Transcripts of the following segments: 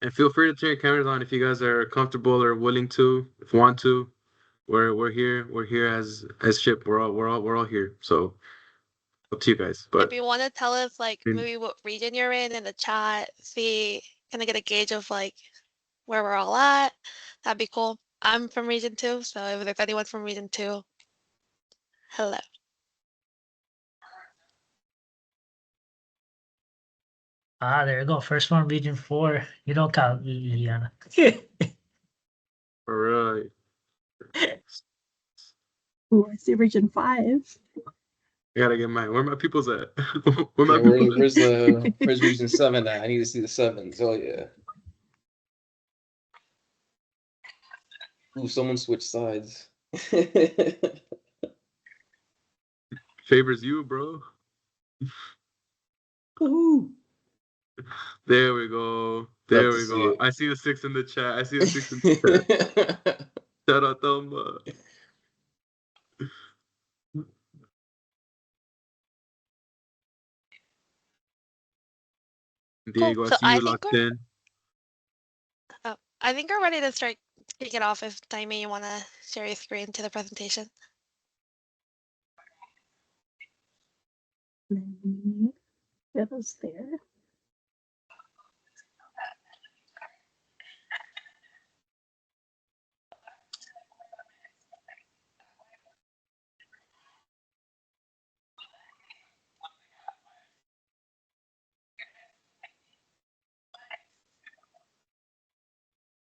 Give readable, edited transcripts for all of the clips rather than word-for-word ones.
And feel free to turn your cameras on if you guys are comfortable or willing to, if you want to. We're here. We're here as ship. We're all here. So up to you guys. If But you want to tell us like I mean, maybe what region you're in the chat, see, kind of get a gauge of like where we're all at, that'd be cool. I'm from region 2, so if there's anyone from region 2, hello. There you go. First one, region 4. You don't count, Liliana. all right. Ooh, I see region 5. I gotta get mine. Where my people's at? Where my Yeah, people's where's region 7 at? I need to see the 7s. Oh yeah. Ooh, someone switched sides. favors you, bro. Ooh. There we go. There we go. I see a 6 in the chat. I see a 6 in the chat. Shout out Thelma. Diego, Cool. I So see you locked in. I think we're ready to start kick it off if Taimi, you want to share your screen to the presentation. Let me get us there.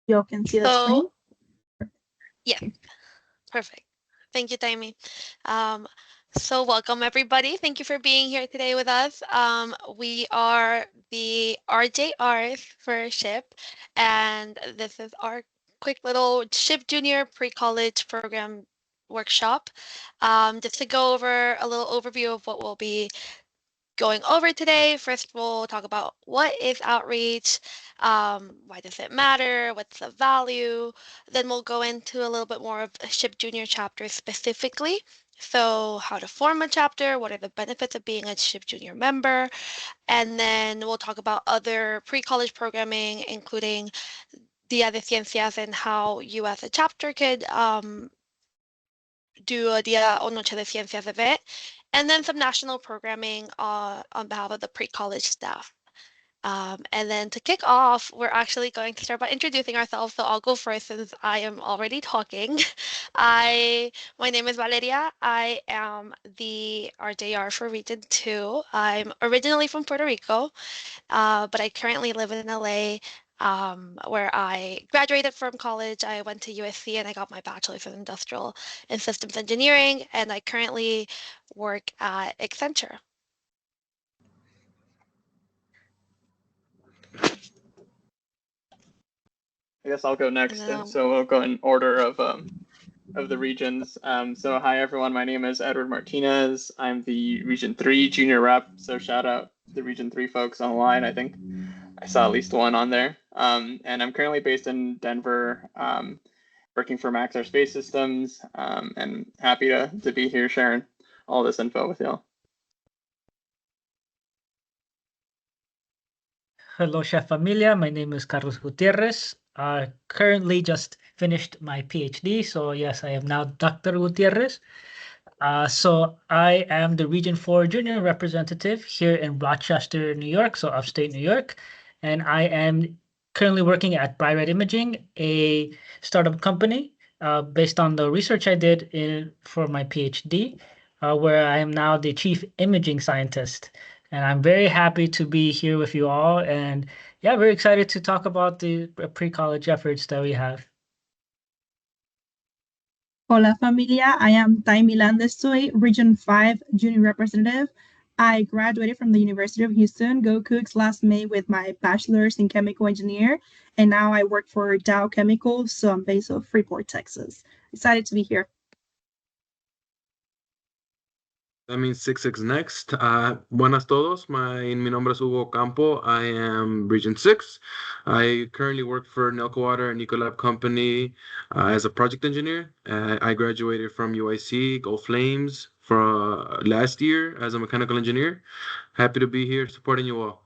Y'all can see the screen? Yeah, perfect. Thank you, Taimi. So welcome everybody. Thank you for being here today with us. We are the RJRs for SHIP, and this is our quick little SHIP Junior Pre-College Program workshop. Just to go over a little overview of what we'll be going over today. First, we'll talk about what is outreach, why does it matter, what's the value. Then we'll go into a little bit more of a SHIP Junior chapter specifically. So how to form a chapter, what are the benefits of being a SHIP Junior member, and then we'll talk about other pre-college programming, including Dia de Ciencias and how you as a chapter could do a Dia o Noche de Ciencias event, and then some national programming on behalf of the pre-college staff. And then to kick off, we're actually going to start by introducing ourselves. So I'll go first since I am already talking. My name is Valeria. I am the RJR for Region 2. I'm originally from Puerto Rico, but I currently live in LA, where I graduated from college. I went to USC and I got my bachelor's in industrial and systems engineering, and I currently work at Accenture. I guess I'll go next, and so we'll go in order of the regions. So hi everyone, my name is Edward Martinez. I'm the Region 3 Junior Rep, so shout out the Region 3 folks online. I think I saw at least one on there. And I'm currently based in Denver, working for Maxar Space Systems, and happy to be here sharing all this info with y'all. Hello, Chef Familia. My name is Carlos Gutierrez. I currently just finished my PhD, so yes, I am now Dr. Gutierrez. So I am the Region 4 Junior Representative here in Rochester, New York, so upstate New York, and I am currently working at Bright Imaging, a startup company based on the research I did for my PhD, where I am now the Chief Imaging Scientist. And I'm very happy to be here with you all, and yeah, very excited to talk about the pre-college efforts that we have. Hola familia, I am Taimi Landestoy, Region 5 Junior Representative. I graduated from the University of Houston, Go Cougs, last May with my bachelor's in chemical engineer, and now I work for Dow Chemicals, so I'm based out of Freeport, Texas. Excited to be here. That means 6 next. Buenas todos. Mi nombre es Hugo Campo. I am Region 6. I currently work for Nelco Water and Ecolab Company as a project engineer. I graduated from UIC, Go Flames, for last year as a mechanical engineer. Happy to be here supporting you all.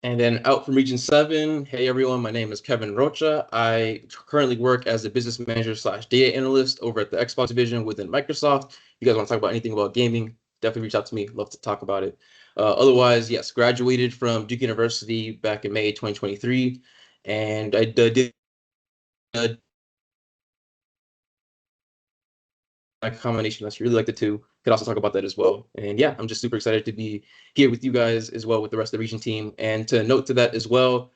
And then out from Region 7, hey everyone, my name is Kevin Rocha. I currently work as a business manager / data analyst over at the Xbox division within Microsoft. If you guys want to talk about anything about gaming, definitely reach out to me. Love to talk about it. Otherwise, yes, graduated from Duke University back in May 2023. And I did a combination. That's really like the two. Could also talk about that as well. And yeah, I'm just super excited to be here with you guys as well with the rest of the region team. And to note to that as well,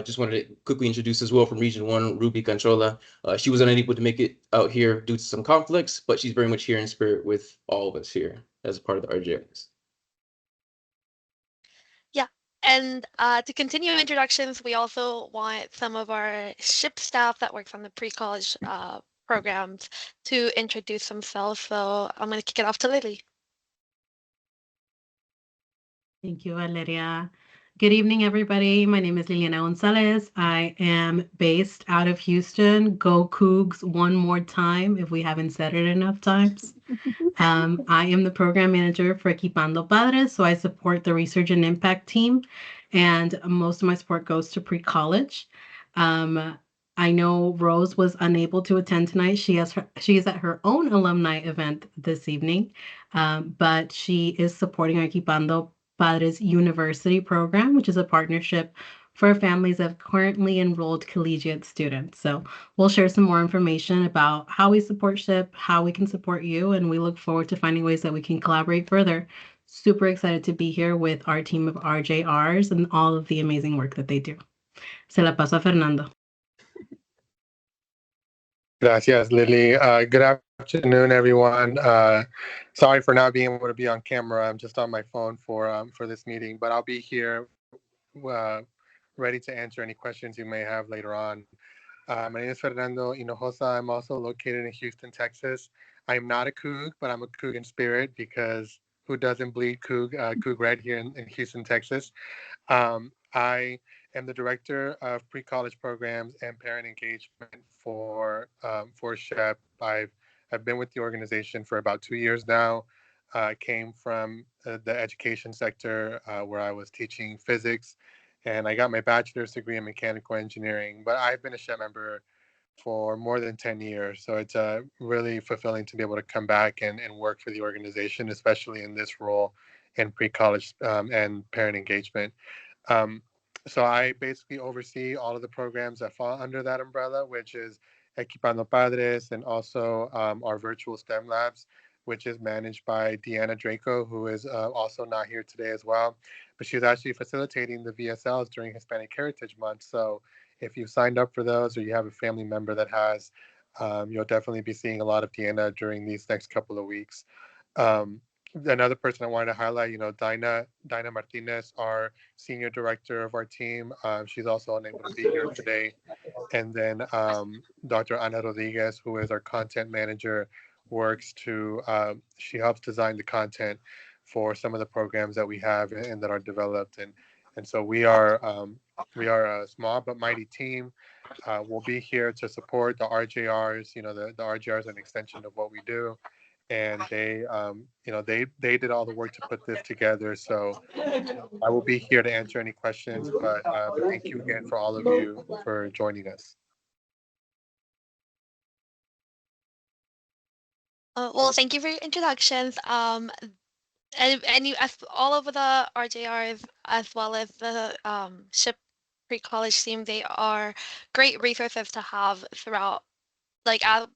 just wanted to quickly introduce as well from Region 1, Ruby Canchola. She was unable to make it out here due to some conflicts, but she's very much here in spirit with all of us here as a part of the RJRs. Yeah, and to continue introductions, we also want some of our SHPE staff that works on the pre-college programs to introduce themselves. So I'm going to kick it off to Lily. Thank you, Valeria. Good evening, everybody. My name is Liliana Gonzalez. I am based out of Houston. Go Cougs one more time if we haven't said it enough times. I am the program manager for Equipando Padres, so I support the research and impact team, and most of my support goes to pre-college. I know Rose was unable to attend tonight. She is at her own alumni event this evening, but she is supporting our Equipando Padres University program, which is a partnership for families of currently enrolled collegiate students. So we'll share some more information about how we support SHPE, how we can support you, and we look forward to finding ways that we can collaborate further. Super excited to be here with our team of RJRs and all of the amazing work that they do. Se la paso a Fernando. Gracias, Lily. Good afternoon, everyone. Sorry for not being able to be on camera. I'm just on my phone for this meeting, but I'll be here ready to answer any questions you may have later on. My name is Fernando Hinojosa. I'm also located in Houston, Texas. I'm not a Coug, but I'm a Coug in spirit because who doesn't bleed Coug red here in Houston, Texas. I am the director of pre-college programs and parent engagement for SHPE. I've been with the organization for about 2 years now. I came from the education sector where I was teaching physics, and I got my bachelor's degree in mechanical engineering. But I've been a SHPE member for more than 10 years, so it's really fulfilling to be able to come back and work for the organization, especially in this role in pre-college and parent engagement. So I basically oversee all of the programs that fall under that umbrella, which is Equipando Padres, and also our virtual STEM labs, which is managed by Deanna Draco, who is also not here today as well. But she's actually facilitating the VSLs during Hispanic Heritage Month. So if you've signed up for those or you have a family member that has, you'll definitely be seeing a lot of Deanna during these next couple of weeks. Another person I wanted to highlight, Dinah Martinez, our senior director of our team. She's also unable to be here today. And then Dr. Ana Rodriguez, who is our content manager, she helps design the content for some of the programs that we have and that are developed. And so we are a small but mighty team. We'll be here to support the RJRs. The RJRs are an extension of what we do. And they did all the work to put this together. So I will be here to answer any questions, but thank you again for all of you for joining us. Well, thank you for your introductions. And all of the RJRs, as well as the SHPE pre-college team, they are great resources to have throughout. Like as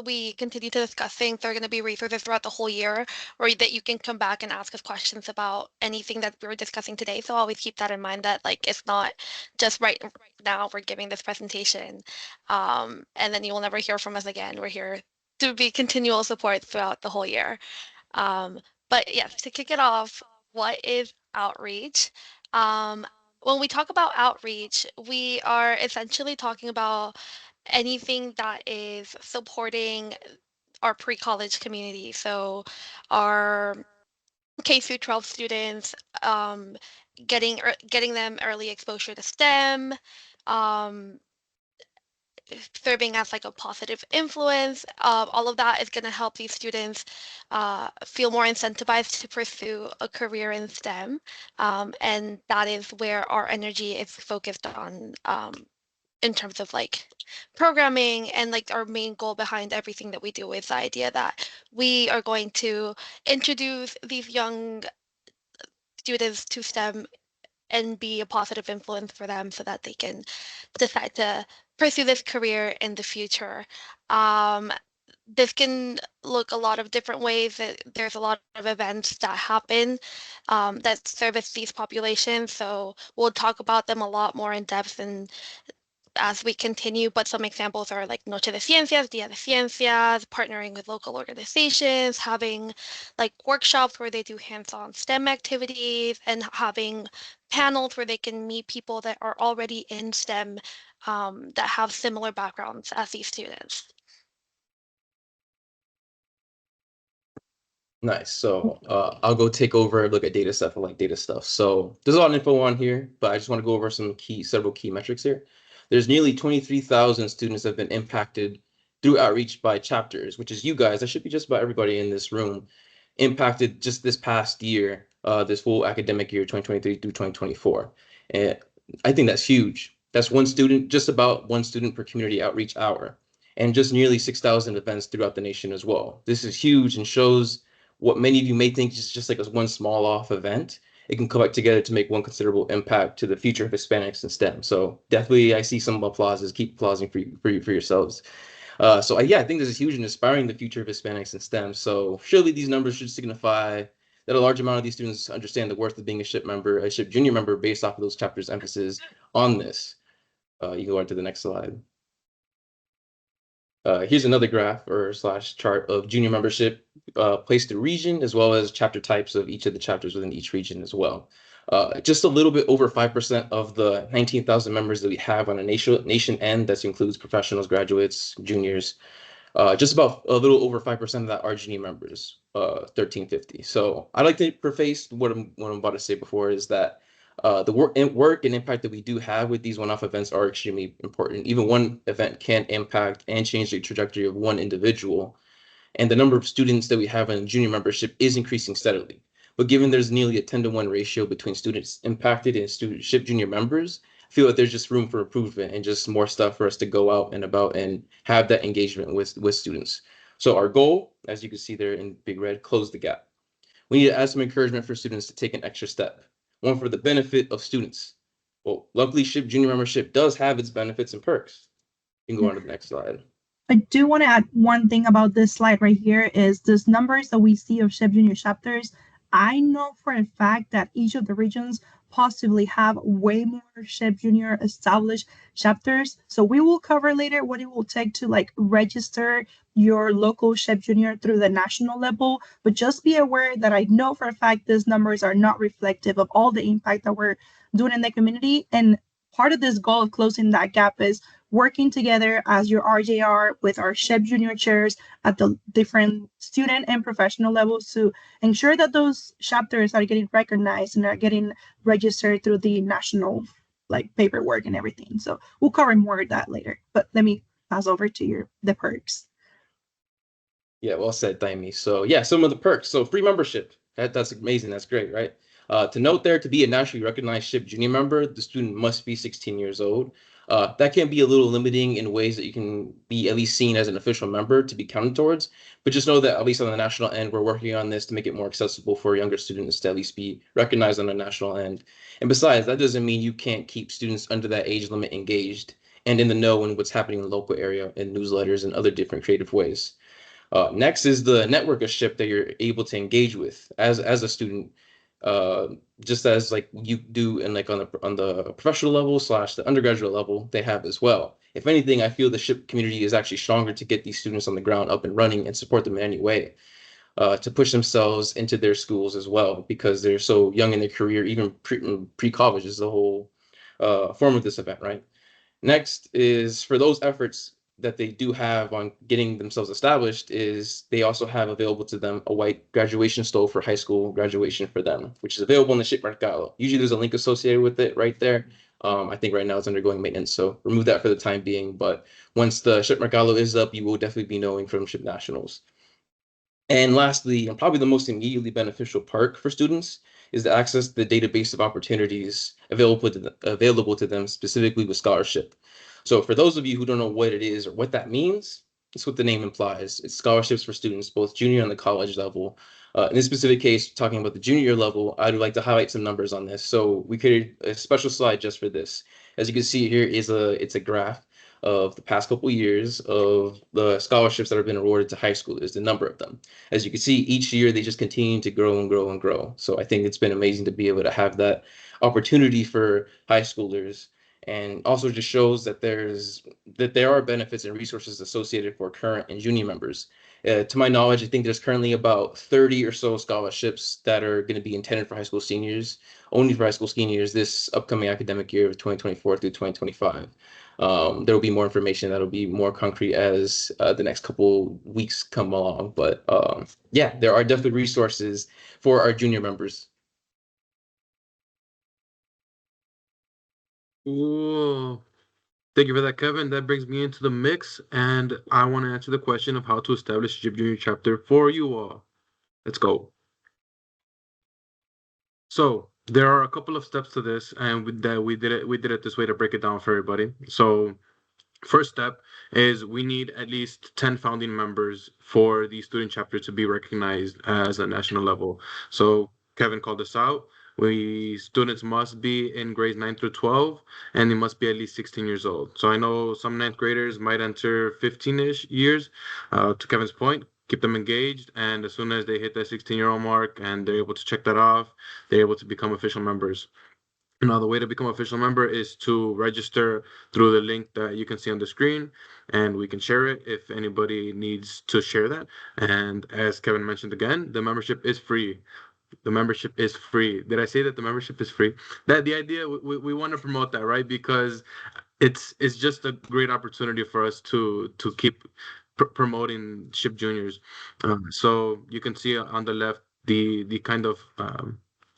we continue to discuss things, there are going to be resources throughout the whole year, or that you can come back and ask us questions about anything that we were discussing today. So always keep that in mind, that it's not just right now we're giving this presentation, and then you will never hear from us again. We're here to be continual support throughout the whole year. But yes, to kick it off, what is outreach? When we talk about outreach, we are essentially talking about anything that is supporting our pre-college community. So our K through 12 students, getting them early exposure to STEM, serving as like a positive influence. All of that is going to help these students feel more incentivized to pursue a career in STEM. And that is where our energy is focused on in terms of like programming, and like our main goal behind everything that we do is the idea that we are going to introduce these young students to STEM and be a positive influence for them so that they can decide to pursue this career in the future. This can look a lot of different ways. There's a lot of events that happen that service these populations. So we'll talk about them a lot more in depth and as we continue, but some examples are like Noche de Ciencias, Dia de Ciencias, partnering with local organizations, having like workshops where they do hands-on STEM activities, and having panels where they can meet people that are already in STEM that have similar backgrounds as these students. Nice. So I'll go take over, look at data stuff. I like data stuff. So there's a lot of info on here, but I just want to go over several key metrics here. There's nearly 23,000 students that have been impacted through outreach by chapters, which is you guys. That should be just about everybody in this room impacted just this past year, this full academic year, 2023 through 2024. And I think that's huge. That's one student, just about one student per community outreach hour, and just nearly 6,000 events throughout the nation as well. This is huge and shows what many of you may think is just like a one small off event. It can come back together to make one considerable impact to the future of Hispanics in STEM. So definitely, I see some applauses. Keep applauding for yourselves. Yeah, I think this is huge and inspiring the future of Hispanics in STEM. So surely these numbers should signify that a large amount of these students understand the worth of being a SHIP member, a SHIP junior member, based off of those chapters' emphasis on this. You can go on to the next slide. Here's another graph or / chart of junior membership placed through region, as well as chapter types of each of the chapters within each region as well. Just a little bit over 5% of the 19,000 members that we have on a nation end, that includes professionals, graduates, juniors, just about a little over 5% of that are junior members, 1,350. So I'd like to preface what I'm about to say before is that the work and impact that we do have with these one-off events are extremely important. Even one event can impact and change the trajectory of one individual. And the number of students that we have in junior membership is increasing steadily. But given there's nearly a 10-to-1 ratio between students impacted and student SHIP junior members, I feel that there's just room for improvement and just more stuff for us to go out and about and have that engagement with students. So our goal, as you can see there in big red, close the gap. We need to add some encouragement for students to take an extra step, one for the benefit of students. Well, luckily, SHIP junior membership does have its benefits and perks. You can go on to the next slide. I do want to add one thing about this slide right here is these numbers that we see of SHIP junior chapters. I know for a fact that each of the regions possibly have way more SHIP junior established chapters. So we will cover later what it will take to like register your local SHIP junior through the national level. But just be aware that I know for a fact these numbers are not reflective of all the impact that we're doing in the community. And part of this goal of closing that gap is working together as your RJR with our SHIP junior chairs at the different student and professional levels to ensure that those chapters are getting recognized and are getting registered through the national like paperwork and everything. So we'll cover more of that later, but let me pass over to the perks. Yeah, well said, Taimi. So yeah, some of the perks. So free membership. That's amazing. That's great, right? To note there, to be a nationally recognized SHIP junior member, the student must be 16 years old. That can be a little limiting in ways that you can be at least seen as an official member to be counted towards. But just know that at least on the national end, we're working on this to make it more accessible for younger students to at least be recognized on the national end. And besides, that doesn't mean you can't keep students under that age limit engaged and in the know in what's happening in the local area in newsletters and other different creative ways. Next is the network of SHIP that you're able to engage with as a student. Just as like you do in like on the professional level / the undergraduate level, they have as well. If anything, I feel the SHIP community is actually stronger to get these students on the ground up and running and support them in any way, to push themselves into their schools as well, because they're so young in their career. Even pre-college is the whole form of this event, right? Next is for those efforts that they do have on getting themselves established is they also have available to them a white graduation stole for high school graduation for them, which is available in the SHIP Mercado. Usually there's a link associated with it right there. I think right now it's undergoing maintenance, so remove that for the time being. But once the SHPE Mercado is up, you will definitely be knowing from SHPE Nationals. And lastly, and probably the most immediately beneficial part for students, is to access the database of opportunities available to them specifically with scholarship. So for those of you who don't know what it is or what that means, it's what the name implies. It's scholarships for students, both junior and the college level. In this specific case, talking about the junior level, I'd like to highlight some numbers on this. So we created a special slide just for this. As you can see here, it's a graph of the past couple years of the scholarships that have been awarded to high schoolers, the number of them. As you can see, each year they just continue to grow and grow and grow. So I think it's been amazing to be able to have that opportunity for high schoolers, and also just shows that there are benefits and resources associated for current and junior members. To my knowledge, I think there's currently about 30 or so scholarships that are going to be intended for high school seniors, only for high school seniors this upcoming academic year of 2024 through 2025. There will be more information that'll be more concrete as the next couple weeks come along. But yeah, there are definitely resources for our junior members. Ooh. Thank you for that, Kevin. That brings me into the mix, and I want to answer the question of how to establish a SHPE Junior chapter for you all. Let's go. So there are a couple of steps to this, and we did it this way to break it down for everybody. So first step is we need at least 10 founding members for the student chapter to be recognized as a national level. So Kevin called us out. Students must be in grades 9 through 12, and they must be at least 16 years old. So I know some ninth graders might enter 15-ish years. To Kevin's point, keep them engaged, and as soon as they hit that 16-year-old mark and they're able to check that off, they're able to become official members. Now, the way to become official member is to register through the link that you can see on the screen, and we can share it if anybody needs to share that. And as Kevin mentioned again, the membership is free. The membership is free. Did I say that the membership is free? That the idea we want to promote that, right? Because it's just a great opportunity for us to keep promoting SHPE Juniors. So you can see on the left the kind of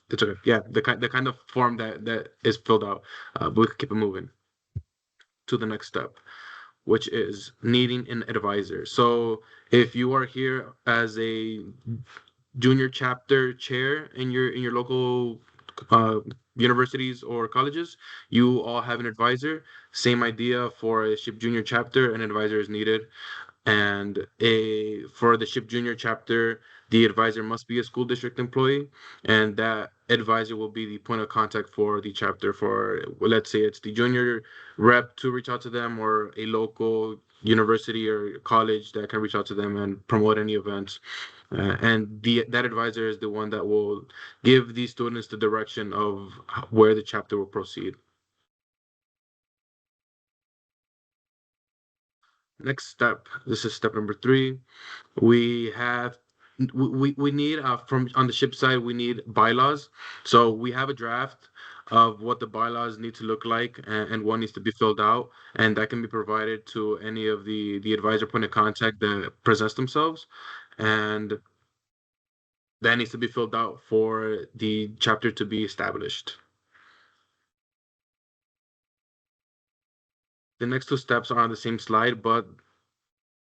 it's okay. Yeah, the kind of form that is filled out. But we can keep it moving to the next step, which is needing an advisor. So if you are here as a junior chapter chair in your local uh, universities or colleges, you all have an advisor. Same idea for a SHPE Junior chapter, an advisor is needed. And for the SHPE Junior chapter, the advisor must be a school district employee, and that advisor will be the point of contact for the chapter. For, well, let's say it's the junior rep to reach out to them, or a local university or college that can reach out to them and promote any events. And that advisor is the one that will give the students the direction of where the chapter will proceed. Next step, this is step number 3. We have we need from on the SHPE side, we need bylaws. So we have a draft of what the bylaws need to look like, and what needs to be filled out, and that can be provided to any of the advisor point of contact that presents themselves, and that needs to be filled out for the chapter to be established. The next 2 steps are on the same slide, but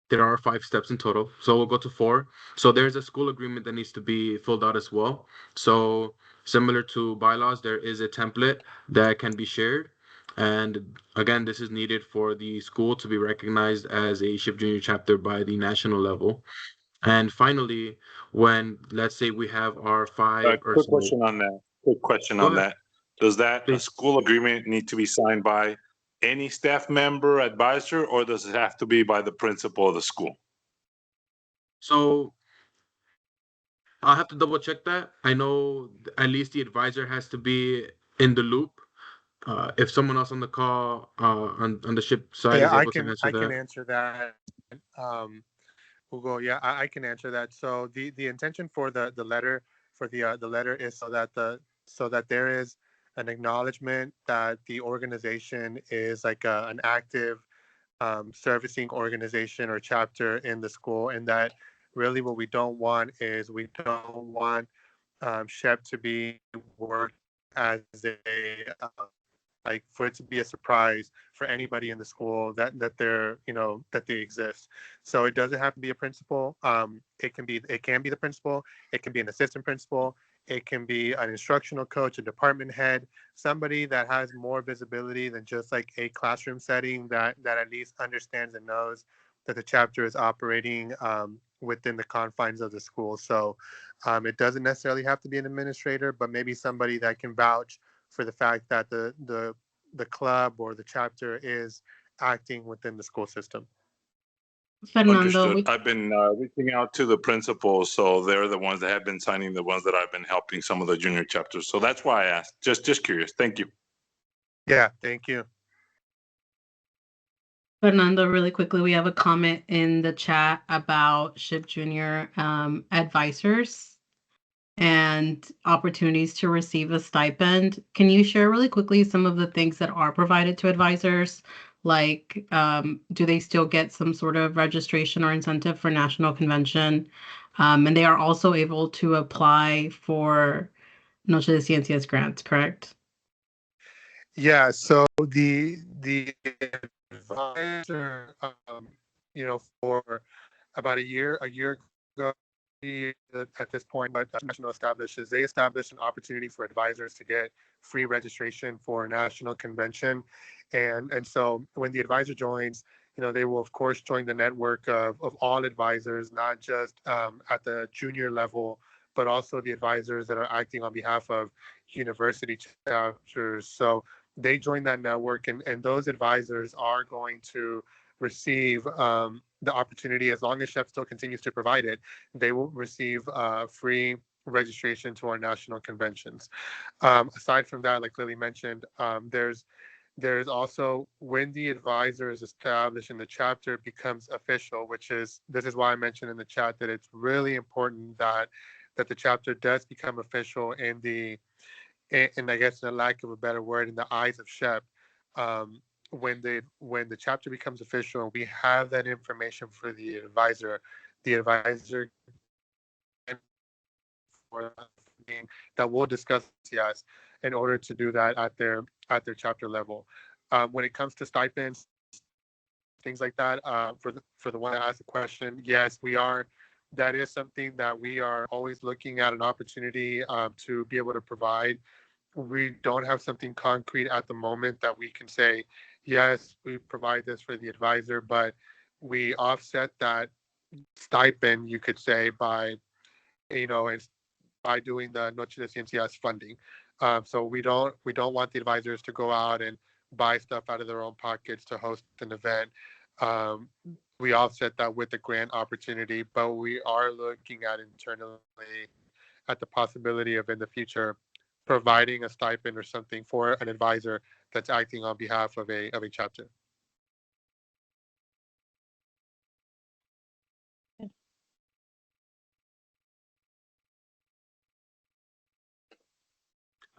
there are 5 steps in total. So we'll go to 4. So there's a school agreement that needs to be filled out as well. So similar to bylaws, there is a template that can be shared. And again, this is needed for the school to be recognized as a SHPE Junior chapter by the national level. And finally, when let's say we have our 5 or Quick so. question on that. Quick question Go on ahead. that. Does that Please. school agreement need to be signed by any staff member, advisor, or does it have to be by the principal of the school? So I'll have to double check that. I know at least the advisor has to be in the loop. If someone else on the call on the SHPE side Yeah, is able to answer I can that. answer that. Hugo, yeah, I can answer that. So the intention for the letter the letter is so that there is an acknowledgement that the organization is like an active servicing organization or chapter in the school, and that really what we don't want is we don't want SHPE to be worked as a like for it to be a surprise for anybody in the school that they're that they exist. So it doesn't have to be a principal. It can be the principal. It can be an assistant principal. It can be an instructional coach, a department head, somebody that has more visibility than just like a classroom setting that at least understands and knows that the chapter is operating within the confines of the school. So it doesn't necessarily have to be an administrator, but maybe somebody that can vouch for the fact that the club or the chapter is acting within the school system. Fernando, Understood. I've been reaching out to the principals, so they're the ones that have been signing the ones that I've been helping some of the junior chapters. So that's why I asked. Just curious. Thank you. Yeah, thank you. Fernando, really quickly, we have a comment in the chat about SHPE Junior advisors and opportunities to receive a stipend. Can you share really quickly some of the things that are provided to advisors? Like, do they still get some sort of registration or incentive for national convention? And they are also able to apply for Noche de Ciencias grants, correct? Yeah, so the advisor, for about a year ago, at this point, but national establishes they established an opportunity for advisors to get free registration for a national convention, and so when the advisor joins, they will of course join the network of all advisors, not just at the junior level, but also the advisors that are acting on behalf of university chapters. So they join that network, and those advisors are going to receive the opportunity, as long as SHPE still continues to provide it, they will receive free registration to our national conventions. Aside from that, like Lily mentioned, there's also, when the advisor is established and the chapter becomes official, this is why I mentioned in the chat that it's really important that the chapter does become official and I guess, in a lack of a better word, in the eyes of SHPE. When the chapter becomes official and we have that information for the advisor that will discuss, yes, in order to do that at their chapter level. When it comes to stipends, things like that, for the one that asked the question, yes, we are. That is something that we are always looking at, an opportunity to be able to provide. We don't have something concrete at the moment that we can say, yes, we provide this for the advisor, but we offset that stipend, you could say, by doing the Noche de Ciencias funding. So we don't want the advisors to go out and buy stuff out of their own pockets to host an event. We offset that with the grant opportunity, but we are looking at internally at the possibility of, in the future, providing a stipend or something for an advisor that's acting on behalf of a chapter.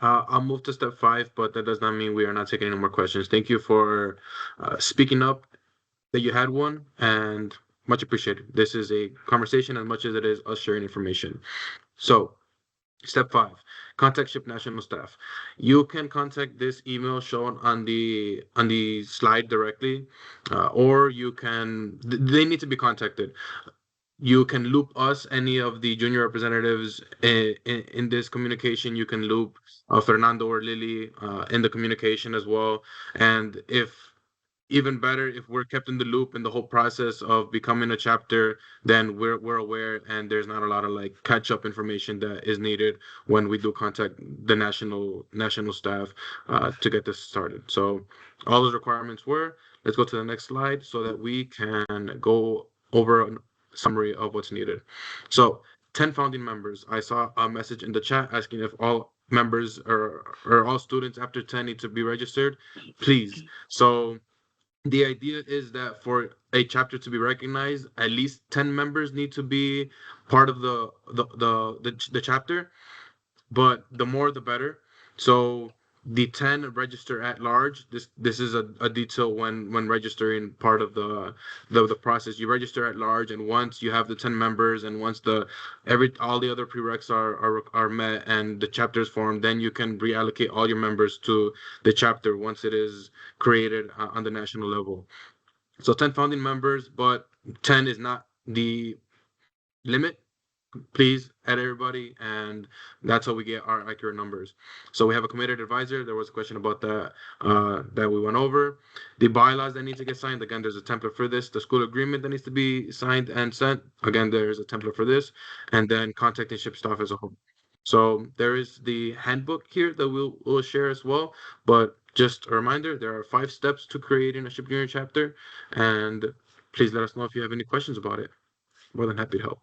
I'll move to step 5, but that does not mean we are not taking any more questions. Thank you for speaking up that you had one, and much appreciated. This is a conversation as much as it is us sharing information. So, step 5, contact SHPE national staff. You can contact this email shown on the slide directly, or you can. They need to be contacted. You can loop us, any of the junior representatives in this communication. You can loop Fernando or Lily in the communication as well. And if even better, if we're kept in the loop in the whole process of becoming a chapter, then we're aware, and there's not a lot of like catch up information that is needed when we do contact the national staff to get this started. So all those requirements were. Let's go to the next slide so that we can go over a summary of what's needed. So 10 founding members. I saw a message in the chat asking if all members or all students after 10 need to be registered. Please. So the idea is that for a chapter to be recognized, at least 10 members need to be part of the chapter, but the more the better. So the 10 register at large. This is a detail when registering part of the process. You register at large, and once you have the 10 members, and once all the other prereqs are met and the chapter is formed, then you can reallocate all your members to the chapter once it is created on the national level. So 10 founding members, but 10 is not the limit. Please add everybody, and that's how we get our accurate numbers. So we have a committed advisor. There was a question about that that we went over. The bylaws that need to get signed. Again, there's a template for this. The school agreement that needs to be signed and sent. Again, there's a template for this. And then contact and ship staff as a whole. So there is the handbook here that we'll share as well. But just a reminder, there are 5 steps to creating a SHPE Junior chapter. And please let us know if you have any questions about it. More than happy to help.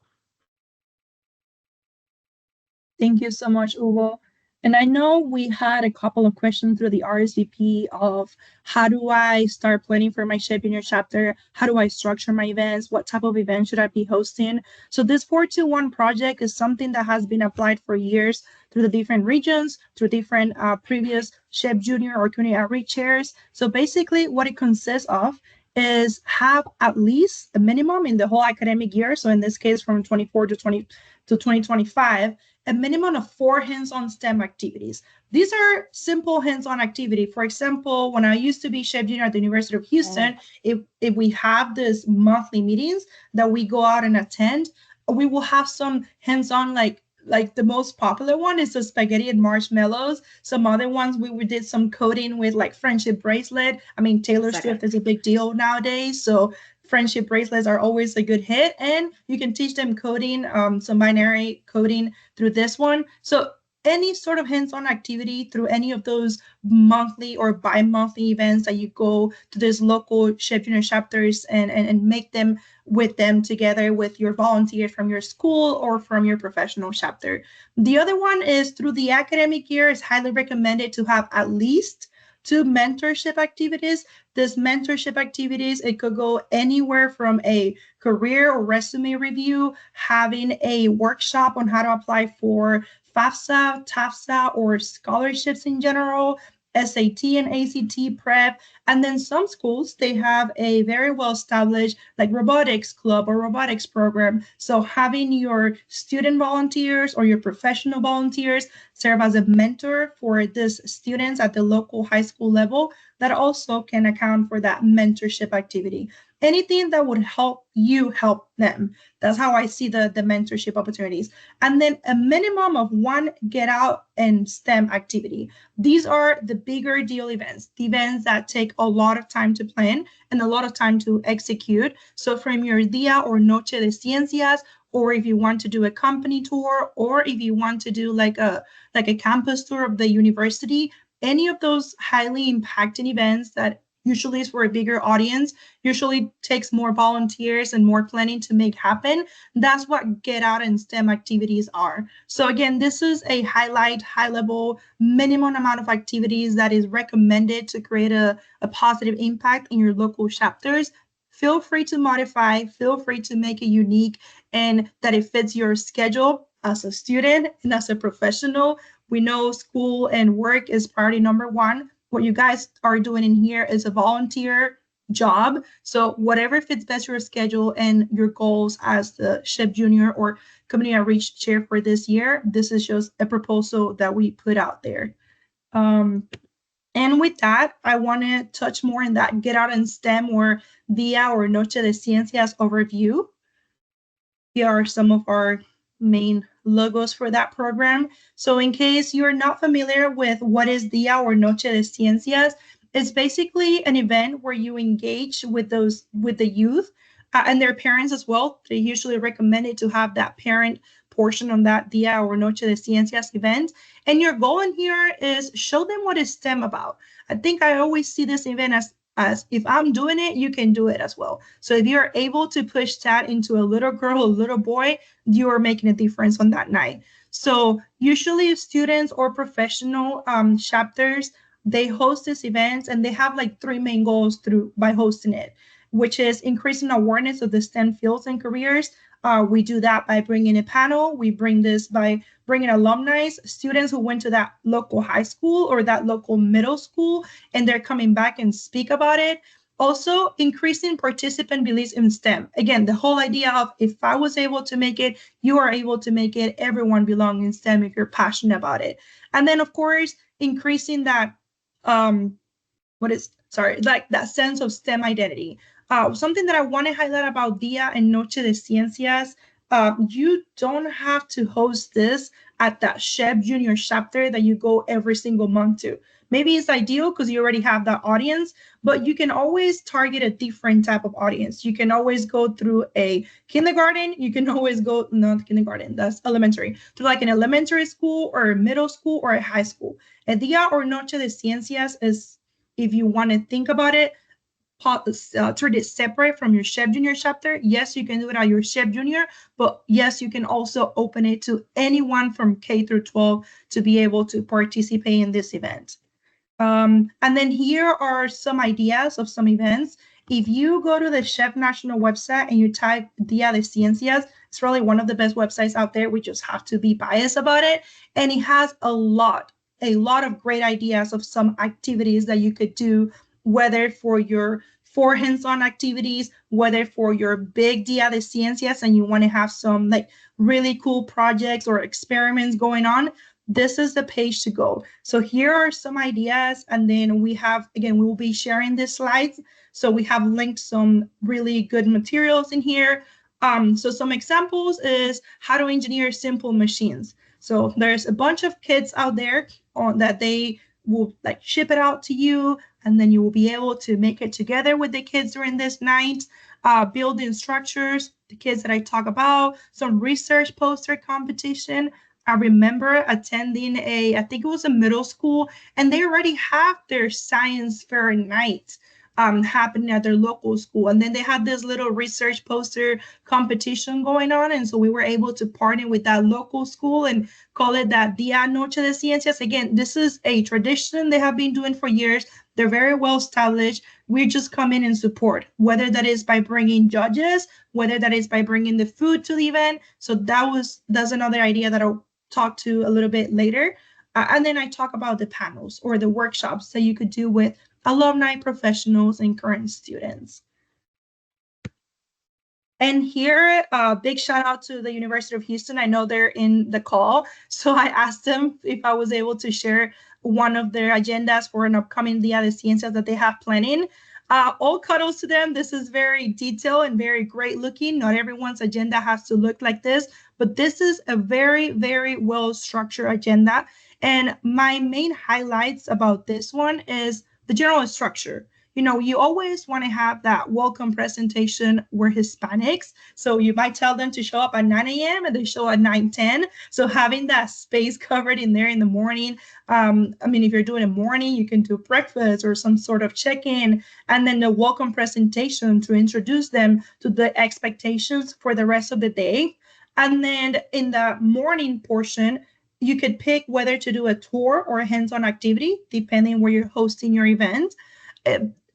Thank you so much, Hugo. And I know we had a couple of questions through the RSVP of how do I start planning for my SHPE Junior chapter? How do I structure my events? What type of events should I be hosting? So this 421 project is something that has been applied for years through the different regions, through different previous SHPE Junior or community outreach chairs. So basically what it consists of is have at least the minimum in the whole academic year. So in this case, from 24 to 2025, a minimum of 4 hands-on STEM activities. These are simple hands-on activity. For example, when I used to be SHPE Junior at the University of Houston, if we have these monthly meetings that we go out and attend, we will have some hands-on, like the most popular one is the spaghetti and marshmallows. Some other ones, we did some coding with like friendship bracelet. I mean, Taylor Swift is a big deal nowadays. So friendship bracelets are always a good hit, and you can teach them coding, some binary coding through this one. So any sort of hands-on activity through any of those monthly or bi-monthly events that you go to these local SHPE Junior chapters and make them with them together with your volunteers from your school or from your professional chapter. The other one is through the academic year. It's highly recommended to have at least 2 mentorship activities. This mentorship activities, it could go anywhere from a career or resume review, having a workshop on how to apply for FAFSA, TAFSA, or scholarships in general, SAT and ACT prep. And then some schools, they have a very well-established like robotics club or robotics program. So having your student volunteers or your professional volunteers serve as a mentor for these students at the local high school level, that also can account for that mentorship activity. Anything that would help you help them. That's how I see the mentorship opportunities. And then a minimum of 1 get out and STEM activity. These are the bigger deal events, the events that take a lot of time to plan and a lot of time to execute. So from your Dia or Noche de Ciencias, or if you want to do a company tour, or if you want to do like a campus tour of the university, any of those highly impacting events that usually is for a bigger audience, usually takes more volunteers and more planning to make happen. That's what get out and STEM activities are. So again, this is a high level, minimum amount of activities that is recommended to create a positive impact in your local chapters. Feel free to modify, feel free to make it unique and that it fits your schedule as a student and as a professional. We know school and work is priority number 1. What you guys are doing in here is a volunteer job. So whatever fits best your schedule and your goals as the SHPE Junior or Community Outreach Chair for this year, this is just a proposal that we put out there. And with that, I want to touch more in that Get Out in STEM or Dia or Noche de Ciencias overview. Here are some of our main logos for that program. So in case you're not familiar with what is Dia or Noche de Ciencias, it's basically an event where you engage with the youth and their parents as well. They usually recommend it to have that parent portion on that Dia or Noche de Ciencias event. And your goal in here is show them what is STEM about. I think I always see this event as if I'm doing it, you can do it as well. So if you're able to push that into a little girl, a little boy, you are making a difference on that night. So usually students or professional chapters, they host this event and they have like 3 main goals by hosting it, which is increasing awareness of the STEM fields and careers, We do that by bringing a panel. We bring this by bringing alumni, students who went to that local high school or that local middle school, and they're coming back and speak about it. Also, increasing participant beliefs in STEM. Again, the whole idea of if I was able to make it, you are able to make it. Everyone belongs in STEM if you're passionate about it. And then, of course, increasing that, like that sense of STEM identity. Something that I want to highlight about Dia and Noche de Ciencias, you don't have to host this at that SHPE junior chapter that you go every single month to. Maybe it's ideal because you already have that audience, but you can always target a different type of audience. You can always go through a kindergarten. You can always go, not kindergarten, that's elementary, to like an elementary school or a middle school or a high school. A Dia or Noche de Ciencias is, if you want to think about it, treat it separate from your SHPE junior chapter. Yes, you can do it at your SHPE junior, but yes, you can also open it to anyone from K through 12 to be able to participate in this event. And then here are some ideas of some events. If you go to the SHPE National website and you type Dia de Ciencias, it's really one of the best websites out there. We just have to be biased about it. And it has a lot of great ideas of some activities that you could do, whether for your hands-on activities, whether for your big Dia de Ciencias and you want to have some like really cool projects or experiments going on. This is the page to go. So here are some ideas, and then we have, again, we will be sharing the slides. So we have linked some really good materials in here. So some examples is how to engineer simple machines. So there's a bunch of kits out there that they will like ship it out to you, and then you will be able to make it together with the kids during this night. Building structures, the kids that I talk about, some research poster competition. I remember attending I think it was a middle school, and they already have their science fair night happening at their local school. And then they had this little research poster competition going on. And so we were able to partner with that local school and call it that Dia Noche de Ciencias. Again, this is a tradition they have been doing for years. They're very well established. We just come in and support, whether that is by bringing judges, whether that is by bringing the food to the event. So that's another idea that I'll talk to a little bit later. And then I talk about the panels or the workshops that you could do with alumni, professionals, and current students. And here, big shout out to the University of Houston. I know they're in the call. So I asked them if I was able to share one of their agendas for an upcoming Dia de Ciencias that they have planning. All kudos to them. This is very detailed and very great looking. Not everyone's agenda has to look like this, but this is a very, very well structured agenda. And my main highlights about this one is the general structure. You know, you always want to have that welcome presentation. We're Hispanics, so you might tell them to show up at 9 a.m. and they show at 9:10. So having that space covered in there in the morning. I mean, if you're doing a morning, you can do breakfast or some sort of check-in, and then the welcome presentation to introduce them to the expectations for the rest of the day. And then in the morning portion, you could pick whether to do a tour or a hands-on activity, depending where you're hosting your event.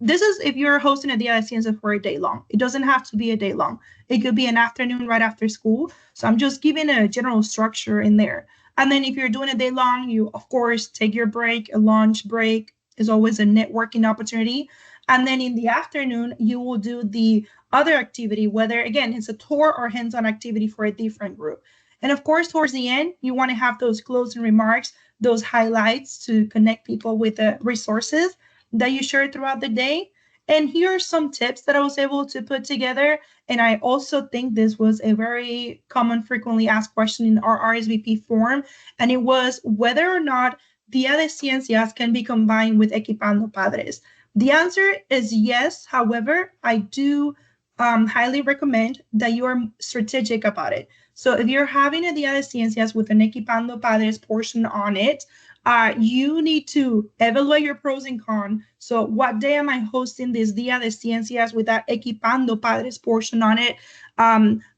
This is if you're hosting a Dia de Ciencias for a day long. It doesn't have to be a day long. It could be an afternoon right after school. So I'm just giving a general structure in there. And then if you're doing a day long, you, of course, take your break. A lunch break is always a networking opportunity. And then in the afternoon, you will do the other activity, whether, again, it's a tour or hands-on activity for a different group. And of course, towards the end, you want to have those closing remarks, those highlights to connect people with the resources that you share throughout the day. And here are some tips that I was able to put together. And I also think this was a very common, frequently asked question in our RSVP form. And it was whether or not Dia de Ciencias can be combined with Equipando Padres. The answer is yes. However, I do highly recommend that you are strategic about it. So if you're having a Dia de Ciencias with an Equipando Padres portion on it, you need to evaluate your pros and cons. So what day am I hosting this Dia de Ciencias with that Equipando Padres portion on it?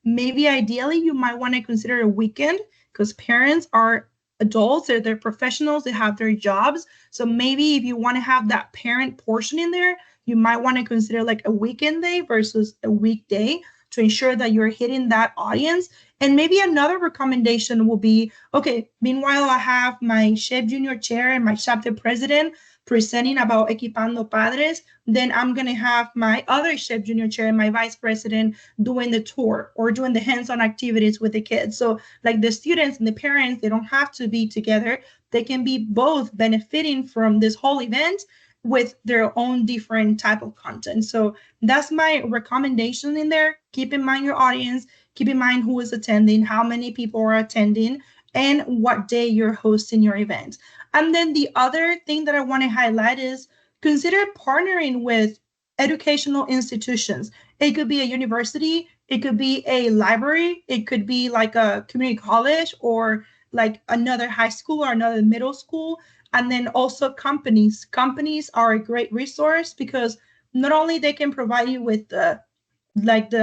Maybe ideally you might want to consider a weekend because parents are adults, they're professionals, they have their jobs. So maybe if you want to have that parent portion in there, you might want to consider like a weekend day versus a weekday to ensure that you're hitting that audience. And maybe another recommendation will be, okay, meanwhile, I have my SHPE Junior Chair and my chapter president presenting about Equipando Padres, then I'm going to have my other SHPE Junior Chair and my vice president doing the tour or doing the hands-on activities with the kids. So like the students and the parents, they don't have to be together. They can be both benefiting from this whole event with their own different type of content. So that's my recommendation in there. Keep in mind your audience, keep in mind who is attending, how many people are attending, and what day you're hosting your event. And then the other thing that I want to highlight is consider partnering with educational institutions. It could be a university, it could be a library, it could be like a community college or like another high school or another middle school. And then also companies. Companies are a great resource because not only they can provide you with the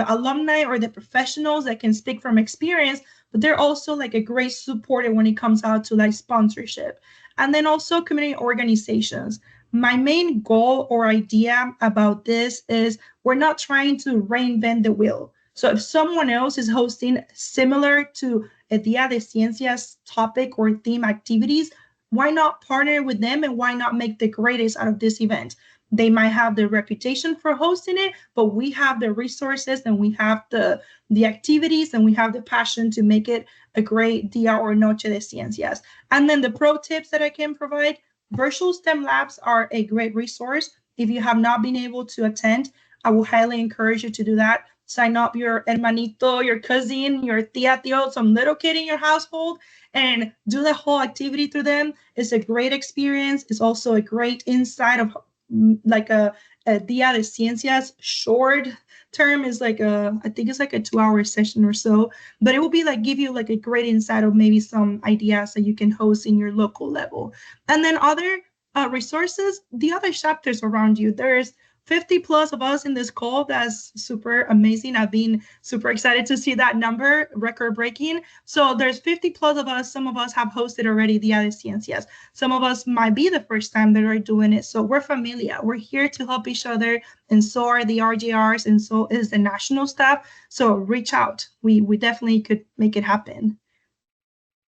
alumni or the professionals that can speak from experience, but they're also like a great supporter when it comes out to like sponsorship. And then also community organizations. My main goal or idea about this is we're not trying to reinvent the wheel. So if someone else is hosting similar to a Dia de Ciencias topic or theme activities, why not partner with them and why not make the greatest out of this event? They might have the reputation for hosting it, but we have the resources and we have the activities and we have the passion to make it a great Dia or Noche de Ciencias. And then the pro tips that I can provide, virtual STEM labs are a great resource. If you have not been able to attend, I will highly encourage you to do that. Sign up your hermanito, your cousin, your tío, some little kid in your household, and do the whole activity through them. It's a great experience. It's also a great insight of like a Dia de Ciencias short term is like I think it's like a 2-hour session or so, but it will be like give you like a great insight of maybe some ideas that you can host in your local level. And then other resources, the other chapters around you. There's 50 plus of us in this call. That's super amazing. I've been super excited to see that number, record breaking. So there's 50 plus of us. Some of us have hosted already Dia de Ciencias. Some of us might be the first time that we're doing it. So we're familiar. We're here to help each other. And so are the RJRs and so is the national staff. So reach out. We definitely could make it happen.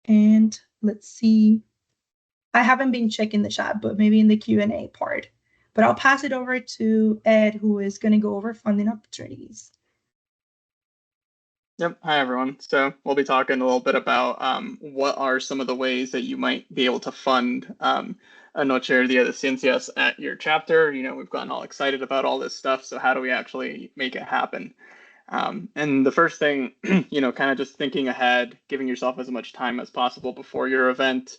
And let's see. I haven't been checking the chat, but maybe in the Q&A part. But I'll pass it over to Ed, who is going to go over funding opportunities. Yep. Hi, everyone. So we'll be talking a little bit about what are some of the ways that you might be able to fund a Noche de Ciencias at your chapter. You know, we've gotten all excited about all this stuff. So how do we actually make it happen? And the first thing, you know, kind of just thinking ahead, giving yourself as much time as possible before your event.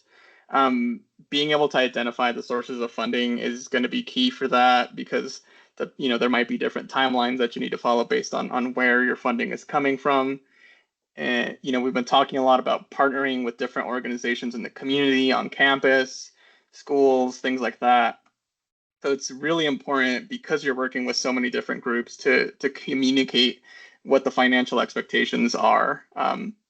Being able to identify the sources of funding is going to be key for that because you know, there might be different timelines that you need to follow based on where your funding is coming from. And, you know, we've been talking a lot about partnering with different organizations in the community, on campus, schools, things like that. So it's really important because you're working with so many different groups to communicate what the financial expectations are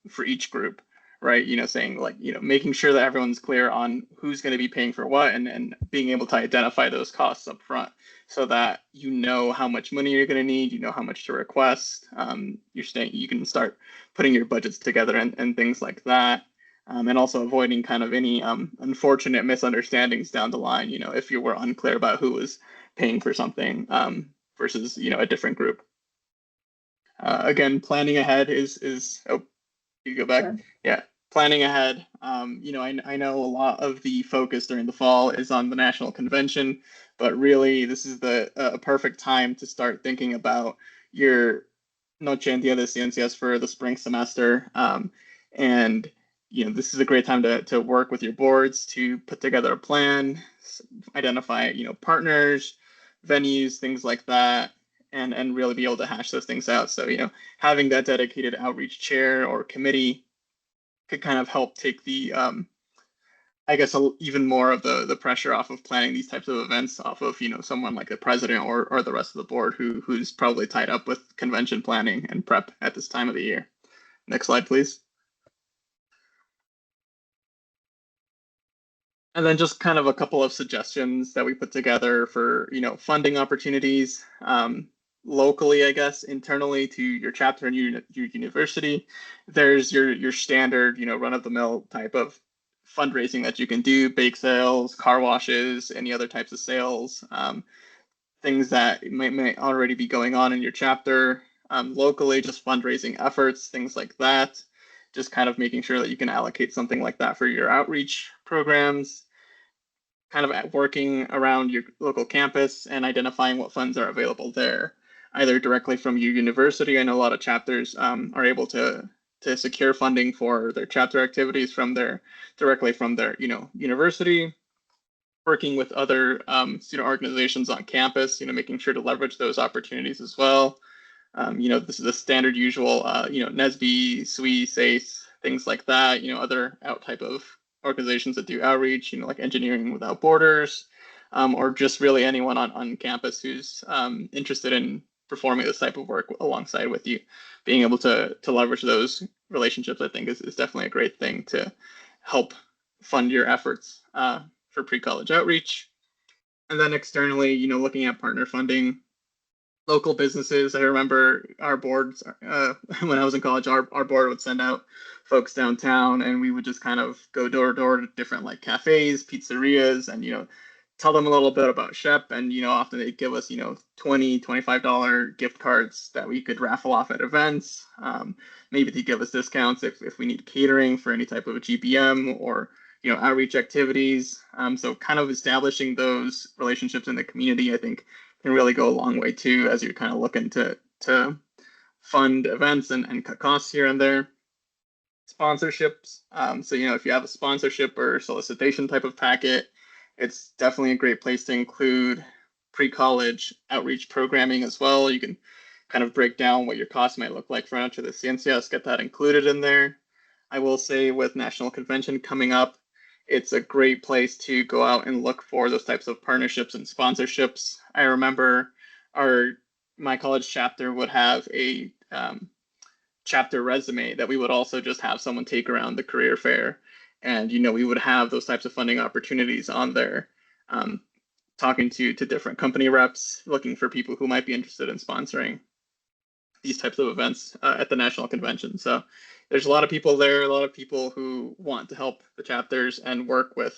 for each group. Right, you know, saying like, you know, making sure that everyone's clear on who's going to be paying for what and being able to identify those costs up front so that you know how much money you're going to need, you know how much to request, you can start putting your budgets together and things like that. And also avoiding kind of any unfortunate misunderstandings down the line, you know, if you were unclear about who was paying for something versus, you know, a different group. Again, planning ahead is oh, you go back. Sure. Yeah, planning ahead. You know, I know a lot of the focus during the fall is on the national convention, but really this is a perfect time to start thinking about your Noche de Ciencias for the spring semester. And you know, this is a great time to work with your boards to put together a plan, identify, you know, partners, venues, things like that. And really be able to hash those things out. So, you know, having that dedicated outreach chair or committee could kind of help take the, I guess, even more of the pressure off of planning these types of events off of, you know, someone like the president or the rest of the board who's probably tied up with convention planning and prep at this time of the year. Next slide, please. And then just kind of a couple of suggestions that we put together for, you know, funding opportunities. locally, I guess, internally to your chapter and your university, there's your standard, run-of-the-mill type of fundraising that you can do: bake sales, car washes, any other types of sales, things that may already be going on in your chapter. Locally, just fundraising efforts, things like that. Just kind of making sure that you can allocate something like that for your outreach programs. Kind of working around your local campus and identifying what funds are available there, either directly from your university. I know a lot of chapters are able to secure funding for their chapter activities directly from their university. Working with other student organizations on campus, making sure to leverage those opportunities as well. This is a standard usual, NSBE, SWE, SACE, things like that. Other type of organizations that do outreach, like Engineering Without Borders, or just really anyone on campus who's interested in performing this type of work alongside with you. Being able to leverage those relationships, I think, is definitely a great thing to help fund your efforts for pre-college outreach. And then externally, looking at partner funding, local businesses. I remember our boards, when I was in college, our board would send out folks downtown, and we would just kind of go door to door to different like cafes, pizzerias, and tell them a little bit about SHPE. And often they'd give us $20, $25 gift cards that we could raffle off at events. Maybe they'd give us discounts if we need catering for any type of a GPM or outreach activities. So kind of establishing those relationships in the community, I think, can really go a long way too, as you're kind of looking to fund events and cut costs here and there. Sponsorships. So if you have a sponsorship or solicitation type of packet, it's definitely a great place to include pre-college outreach programming as well. You can kind of break down what your costs might look like for Noche de Ciencias, get that included in there. I will say, with National Convention coming up, it's a great place to go out and look for those types of partnerships and sponsorships. I remember my college chapter would have a chapter resume that we would also just have someone take around the career fair. And, we would have those types of funding opportunities on there, talking to different company reps, looking for people who might be interested in sponsoring these types of events at the National Convention. So there's a lot of people there, a lot of people who want to help the chapters and work with,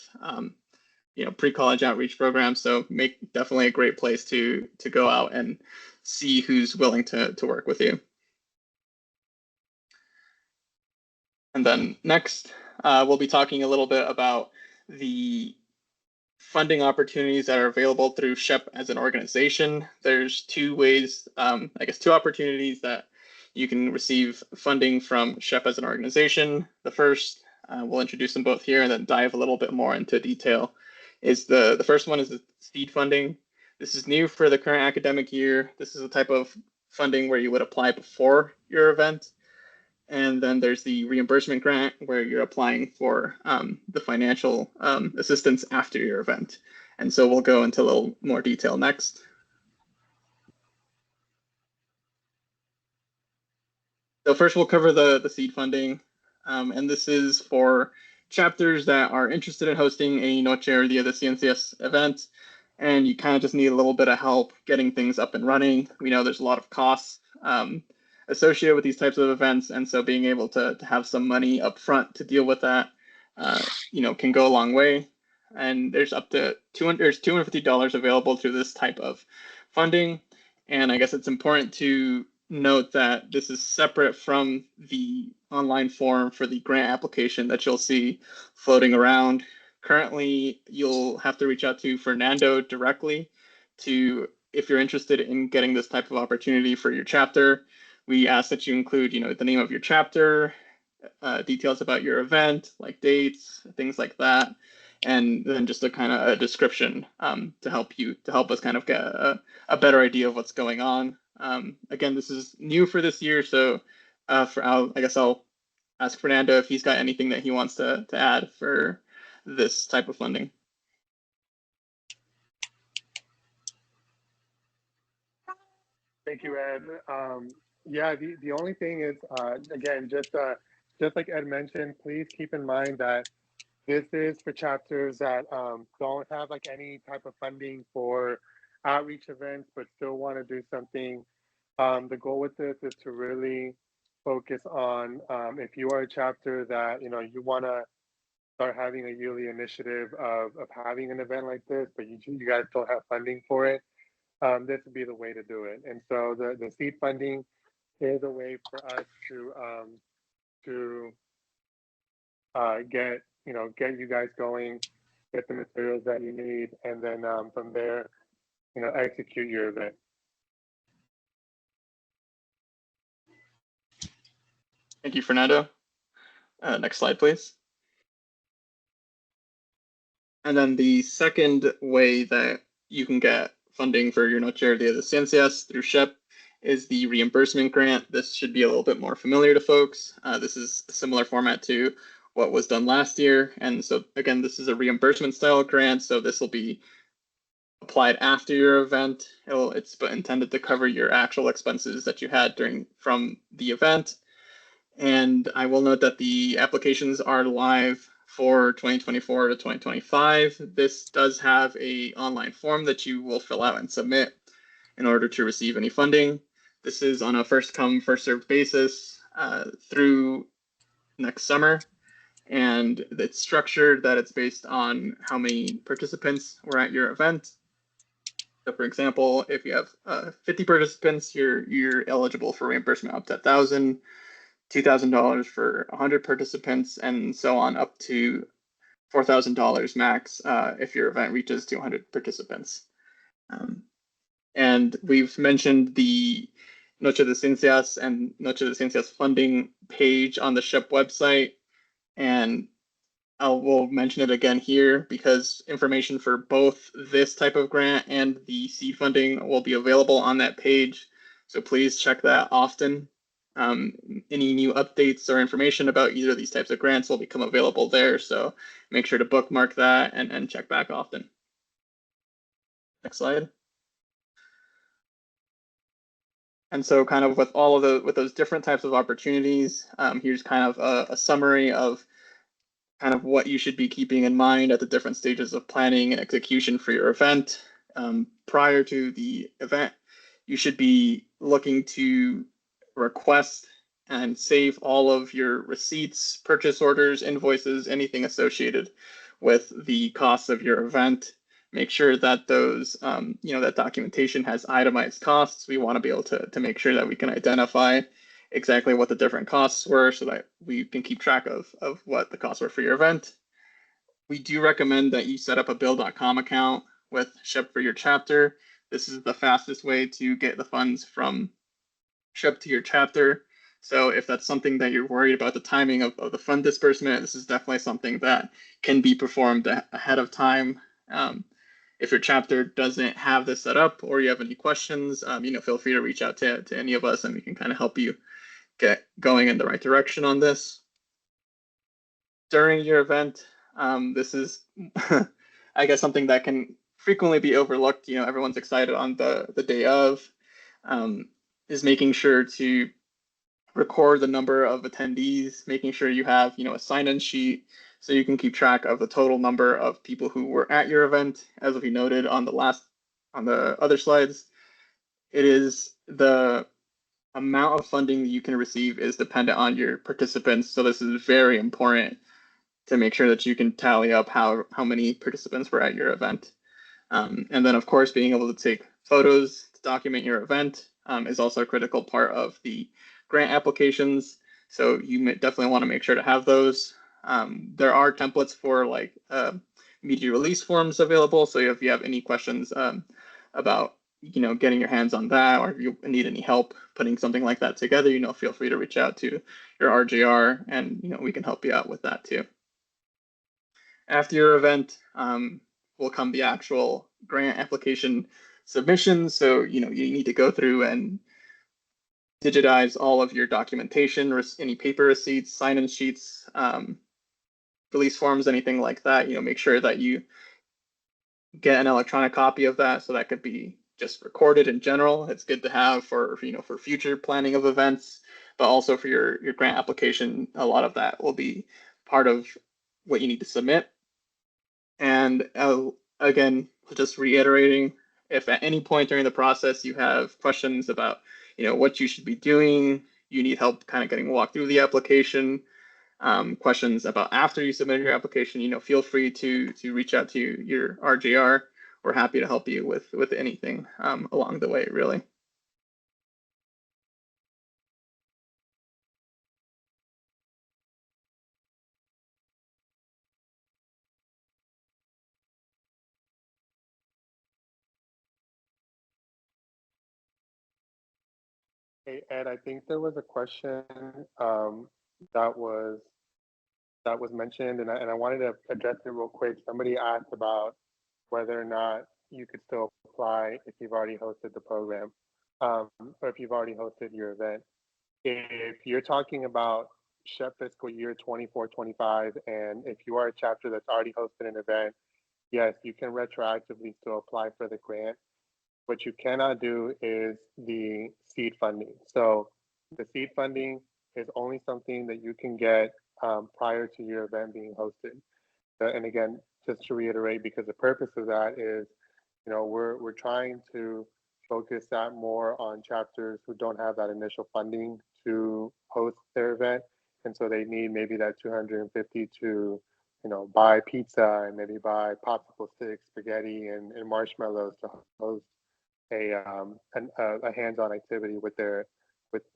pre-college outreach programs. So definitely a great place to go out and see who's willing to work with you. And then next, we'll be talking a little bit about the funding opportunities that are available through SHPE as an organization. There's two ways, two opportunities that you can receive funding from SHPE as an organization. The first, we'll introduce them both here and then dive a little bit more into detail, is the first one is the seed funding. This is new for the current academic year. This is a type of funding where you would apply before your event. And then there's the reimbursement grant, where you're applying for the financial assistance after your event. And so we'll go into a little more detail next. So first we'll cover the seed funding. And this is for chapters that are interested in hosting a Noche or Dia de Ciencias event. And you kind of just need a little bit of help getting things up and running. We know there's a lot of costs associated with these types of events, and so being able to have some money up front to deal with that, can go a long way. And there's up to $250 available through this type of funding. And I guess it's important to note that this is separate from the online form for the grant application that you'll see floating around. Currently, you'll have to reach out to Fernando directly if you're interested in getting this type of opportunity for your chapter. We ask that you include, the name of your chapter, details about your event, like dates, things like that, and then just a kind of a description to help us kind of get a better idea of what's going on. Again, this is new for this year, so I guess I'll ask Fernando if he's got anything that he wants to add for this type of funding. Thank you, Ed. Yeah, the only thing is, again, just like Ed mentioned, please keep in mind that this is for chapters that don't have like any type of funding for outreach events, but still want to do something The goal with this is to really focus on if you are a chapter that you want to start having a yearly initiative of having an event like this, but you guys don't have funding for it. This would be the way to do it. And so the seed funding is a way for us to get you guys going, get the materials that you need, and then from there, execute your event. Thank you, Fernando. Next slide, please. And then the second way that you can get funding for your Noche de Ciencias through SHPE is the reimbursement grant. This should be a little bit more familiar to folks. This is a similar format to what was done last year. And so again, this is a reimbursement style grant. So this will be applied after your event. It's intended to cover your actual expenses that you had from the event. And I will note that the applications are live for 2024 to 2025. This does have an online form that you will fill out and submit in order to receive any funding. This is on a first come, first served basis through next summer. And it's structured that it's based on how many participants were at your event. So for example, if you have 50 participants, you're eligible for reimbursement up to $1,000, $2,000 for 100 participants, and so on up to $4,000 max if your event reaches 200 participants. And we've mentioned the Noche de Ciencias and Noche de Ciencias funding page on the SHPE website, and we'll mention it again here because information for both this type of grant and the seed funding will be available on that page. So please check that often. Any new updates or information about either of these types of grants will become available there. So make sure to bookmark that and check back often. Next slide. And so kind of with all of with those different types of opportunities, here's kind of a summary of kind of what you should be keeping in mind at the different stages of planning and execution for your event. Prior to the event, you should be looking to request and save all of your receipts, purchase orders, invoices, anything associated with the costs of your event. Make sure that those, that documentation has itemized costs. We want to be able to make sure that we can identify exactly what the different costs were so that we can keep track of what the costs were for your event. We do recommend that you set up a bill.com account with SHPE for your chapter. This is the fastest way to get the funds from SHPE to your chapter. So if that's something that you're worried about the timing of the fund disbursement, this is definitely something that can be performed ahead of time. If your chapter doesn't have this set up or you have any questions, feel free to reach out to any of us and we can kind of help you get going in the right direction on this. During your event, this is, I guess, something that can frequently be overlooked. Everyone's excited on the day of, is making sure to record the number of attendees, making sure you have, a sign-in sheet so you can keep track of the total number of people who were at your event. As we noted on the other slides, it is the amount of funding that you can receive is dependent on your participants. So this is very important to make sure that you can tally up how many participants were at your event. And then of course, being able to take photos to document your event is also a critical part of the grant applications. So you definitely want to make sure to have those. There are templates for like media release forms available. So if you have any questions about getting your hands on that, or if you need any help putting something like that together, feel free to reach out to your RJR and, we can help you out with that too. After your event will come the actual grant application submission. So, you need to go through and digitize all of your documentation, any paper receipts, sign-in sheets, release forms, anything like that. Make sure that you get an electronic copy of that. So that could be just recorded in general. It's good to have for future planning of events, but also for your grant application. A lot of that will be part of what you need to submit. And again, just reiterating, if at any point during the process you have questions about, what you should be doing, you need help kind of getting walked through the application, questions about after you submit your application, feel free to reach out to your RJR. We're happy to help you with anything along the way, really. Hey, Ed, I think there was a question that was mentioned, and I wanted to address it real quick. Somebody asked about whether or not you could still apply if you've already hosted the program, or if you've already hosted your event. If you're talking about SHPE fiscal year 24-25, and if you are a chapter that's already hosted an event, yes, you can retroactively still apply for the grant. What you cannot do is the seed funding. So the seed funding is only something that you can get prior to your event being hosted. And again, just to reiterate, because the purpose of that is, we're trying to focus that more on chapters who don't have that initial funding to host their event. And so they need maybe that 250 to, buy pizza and maybe buy popsicle sticks, spaghetti, and marshmallows to host a hands-on activity with their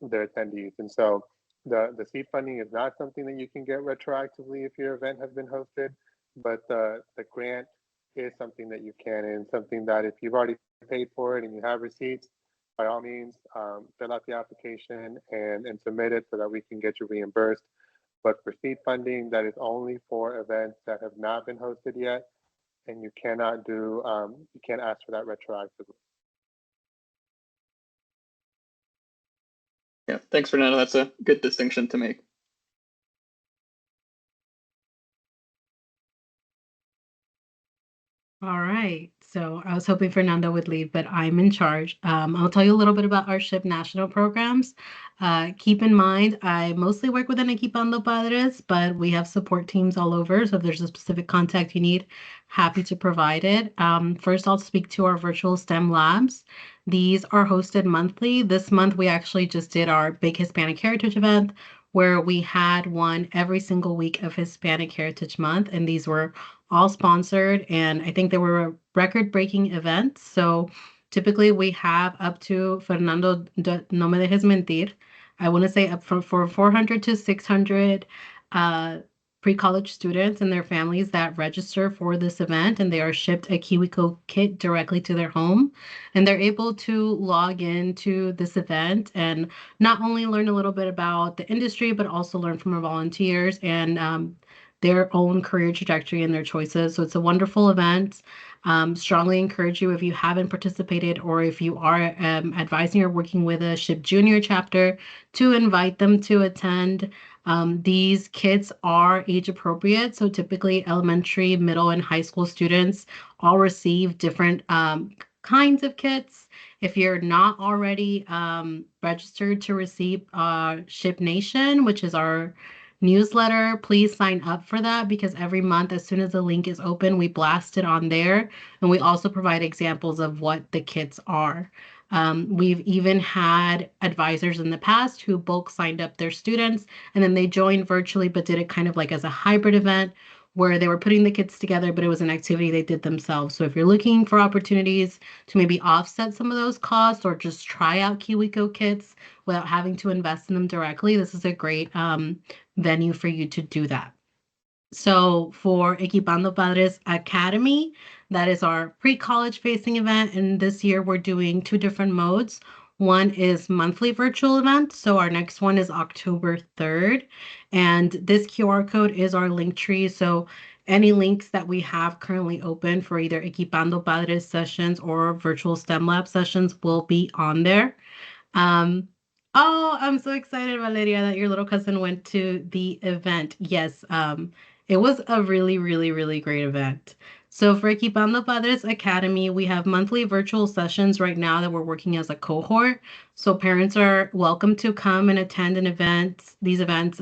attendees. And so the seed funding is not something that you can get retroactively if your event has been hosted, but the grant is something that you can, and something that if you've already paid for it and you have receipts, by all means, fill out the application and submit it so that we can get you reimbursed. But for seed funding, that is only for events that have not been hosted yet, and you cannot do, you can't ask for that retroactively. Yeah, thanks, Fernando. That's a good distinction to make. All right. So I was hoping Fernando would leave, but I'm in charge. I'll tell you a little bit about our SHPE national programs. Keep in mind, I mostly work within Equipando Padres, but we have support teams all over. So if there's a specific contact you need, happy to provide it. First, I'll speak to our virtual STEM labs. These are hosted monthly. This month, we actually just did our big Hispanic Heritage event, where we had one every single week of Hispanic Heritage Month, and these were all sponsored, and I think they were record-breaking events. So typically we have up to, Fernando, no me dejes mentir, I want to say up for 400 to 600 pre-college students and their families that register for this event, and they are shipped a KiwiCo kit directly to their home. And they're able to log into this event and not only learn a little bit about the industry, but also learn from our volunteers and their own career trajectory and their choices. So it's a wonderful event. Strongly encourage you, if you haven't participated or if you are advising or working with a SHPE Junior chapter, to invite them to attend. These kits are age appropriate. So typically elementary, middle, and high school students all receive different kinds of kits. If you're not already registered to receive SHPE Nation, which is our newsletter, please sign up for that, because every month, as soon as the link is open, we blast it on there. And we also provide examples of what the kits are. We've even had advisors in the past who bulk signed up their students and then they joined virtually, but did it kind of like as a hybrid event where they were putting the kits together, but it was an activity they did themselves. So if you're looking for opportunities to maybe offset some of those costs or just try out KiwiCo kits without having to invest in them directly, this is a great venue for you to do that. So for Equipando Padres Academy, that is our pre-college facing event. And this year we're doing two different modes. One is monthly virtual event. So our next one is October 3rd. And this QR code is our link tree. So any links that we have currently open for either Equipando Padres sessions or virtual STEM lab sessions will be on there. Oh, I'm so excited, Valeria, that your little cousin went to the event. Yes, it was a really, really, really great event. So for Equipando Padres Academy, we have monthly virtual sessions right now that we're working as a cohort. So parents are welcome to come and attend these events,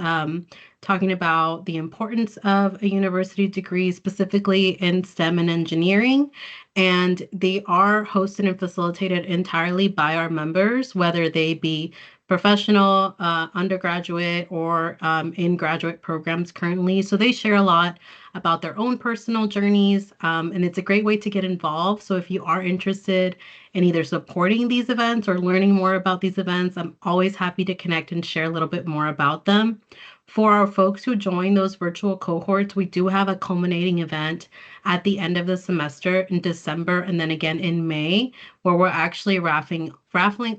talking about the importance of a university degree, specifically in STEM and engineering. And they are hosted and facilitated entirely by our members, whether they be professional, undergraduate, or in graduate programs currently. So they share a lot about their own personal journeys, and it's a great way to get involved. So if you are interested in either supporting these events or learning more about these events, I'm always happy to connect and share a little bit more about them. For our folks who join those virtual cohorts, we do have a culminating event at the end of the semester in December and then again in May, where we're actually raffling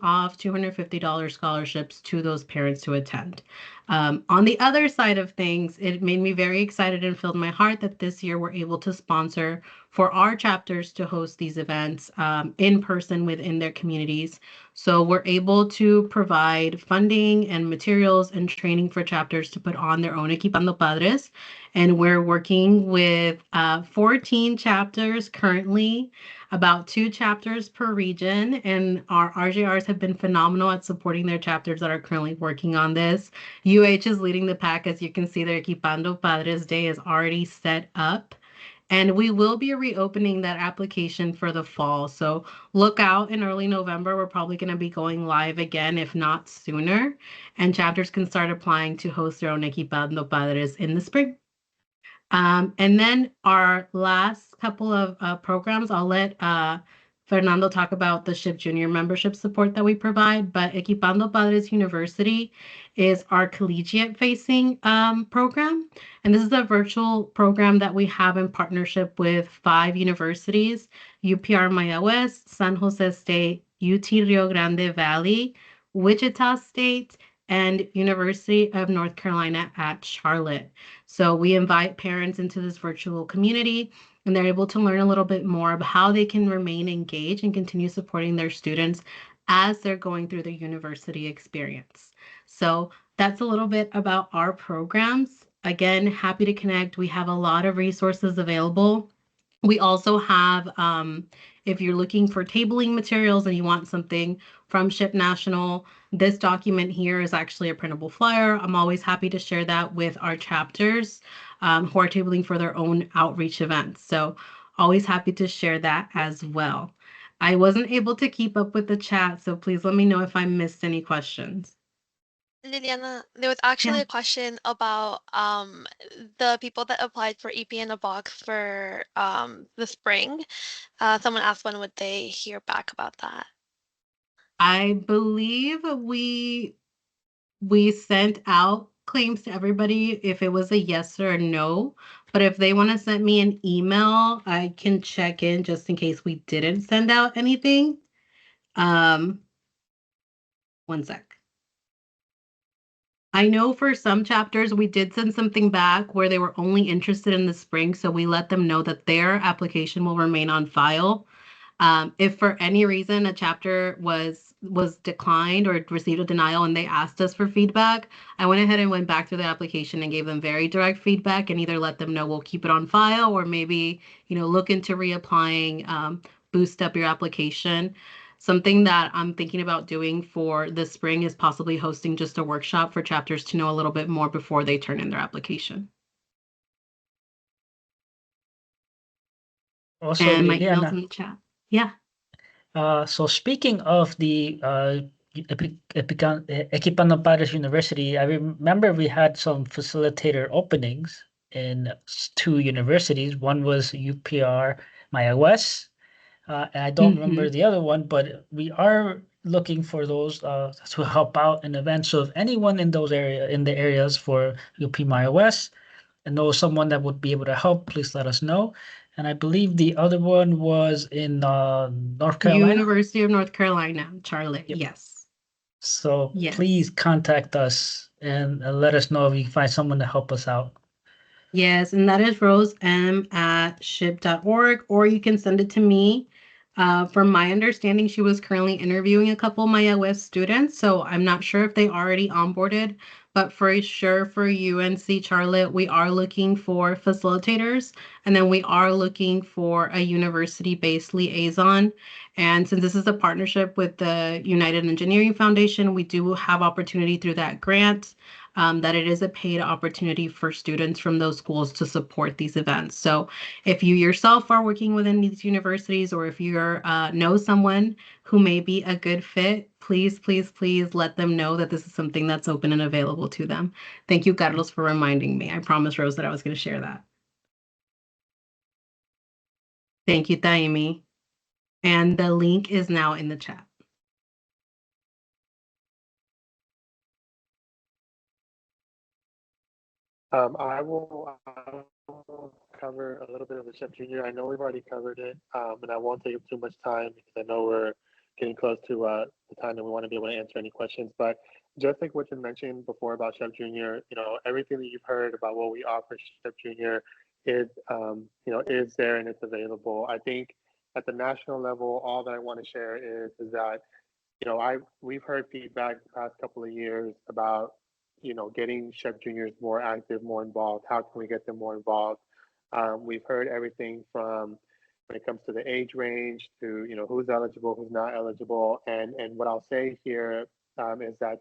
off $250 scholarships to those parents to attend. On the other side of things, it made me very excited and filled my heart that this year we're able to sponsor for our chapters to host these events in person within their communities. So we're able to provide funding and materials and training for chapters to put on their own Equipando Padres. And we're working with 14 chapters currently, about 2 chapters per region. And our RJRs have been phenomenal at supporting their chapters that are currently working on this. UH is leading the pack. As you can see, their Equipando Padres Day is already set up. And we will be reopening that application for the fall. So look out in early November. We're probably going to be going live again, if not sooner. And chapters can start applying to host their own Equipando Padres in the spring. And then our last couple of programs, I'll let Fernando talk about the SHIP Junior membership support that we provide, but Equipando Padres University is our collegiate-facing program. And this is a virtual program that we have in partnership with 5 universities, UPR Maya West, San Jose State, UT Rio Grande Valley, Wichita State, and University of North Carolina at Charlotte. So we invite parents into this virtual community, and they're able to learn a little bit more about how they can remain engaged and continue supporting their students as they're going through the university experience. So that's a little bit about our programs. Again, happy to connect. We have a lot of resources available. We also have, if you're looking for tabling materials and you want something from SHIP National, this document here is actually a printable flyer. I'm always happy to share that with our chapters who are tabling for their own outreach events. So always happy to share that as well. I wasn't able to keep up with the chat, so please let me know if I missed any questions. Liliana, there was actually a question about the people that applied for EP in a Box for the spring. Someone asked when would they hear back about that. I believe we sent out claims to everybody if it was a yes or a no. But if they want to send me an email, I can check in just in case we didn't send out anything. One sec. I know for some chapters we did send something back where they were only interested in the spring, so we let them know that their application will remain on file. If for any reason a chapter was declined or received a denial and they asked us for feedback, I went ahead and went back through the application and gave them very direct feedback and either let them know we'll keep it on file or maybe, look into reapplying, boost up your application. Something that I'm thinking about doing for this spring is possibly hosting just a workshop for chapters to know a little bit more before they turn in their application. Also, And my Liliana, email's in the chat. Yeah. So speaking of the Equipando Padres University, I remember we had some facilitator openings in 2 universities. One was UPR Maya West. And I don't remember the other one, but we are looking for those to help out in events. So if anyone in the areas for UP Maya West and knows someone that would be able to help, please let us know. And I believe the other one was in North Carolina. University of North Carolina, Charlotte. Yep. Yes. So please contact us and let us know if you can find someone to help us out. Yes, and that is rosem@ship.org, or you can send it to me. From my understanding, she was currently interviewing a couple Maya West students, so I'm not sure if they already onboarded, but for sure for UNC Charlotte, we are looking for facilitators, and then we are looking for a university-based liaison. And since this is a partnership with the United Engineering Foundation, we do have opportunity through that grant that it is a paid opportunity for students from those schools to support these events. So if you yourself are working within these universities, or if you know someone who may be a good fit, please, please, please let them know that this is something that's open and available to them. Thank you, Carlos, for reminding me. I promised Rose that I was going to share that. Thank you, Taimi. And the link is now in the chat. I will cover a little bit of the SHPE Junior. I know we've already covered it, and I won't take up too much time because I know we're getting close to the time that we want to be able to answer any questions. But just like what you mentioned before about SHPE Junior, everything that you've heard about what we offer SHPE Junior is, is there and it's available. I think at the national level, all that I want to share is that, we've heard feedback the past couple of years about getting SHPE juniors more active, more involved. How can we get them more involved? We've heard everything from when it comes to the age range to who's eligible, who's not eligible, and what I'll say here is that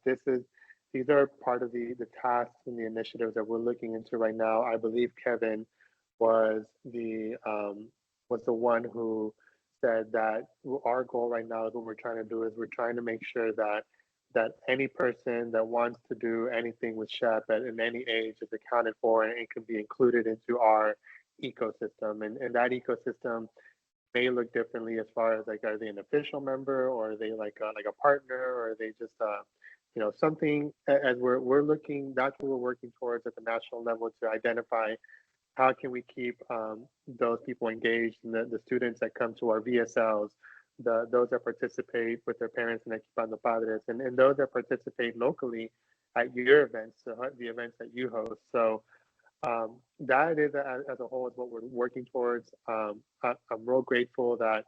these are part of the tasks and the initiatives that we're looking into right now. I believe Kevin was the one who said that our goal right now is what we're trying to do is we're trying to make sure that any person that wants to do anything with SHPE at any age is accounted for and can be included into our ecosystem. And that ecosystem may look differently as far as are they an official member, or are they like a partner, or are they just something as we're looking, that's what we're working towards at the national level to identify how can we keep those people engaged, and the students that come to our VSLs, those that participate with their parents and Equipando Padres, and those that participate locally at your events, the events that you host. So that is, as a whole, is what we're working towards. I'm real grateful that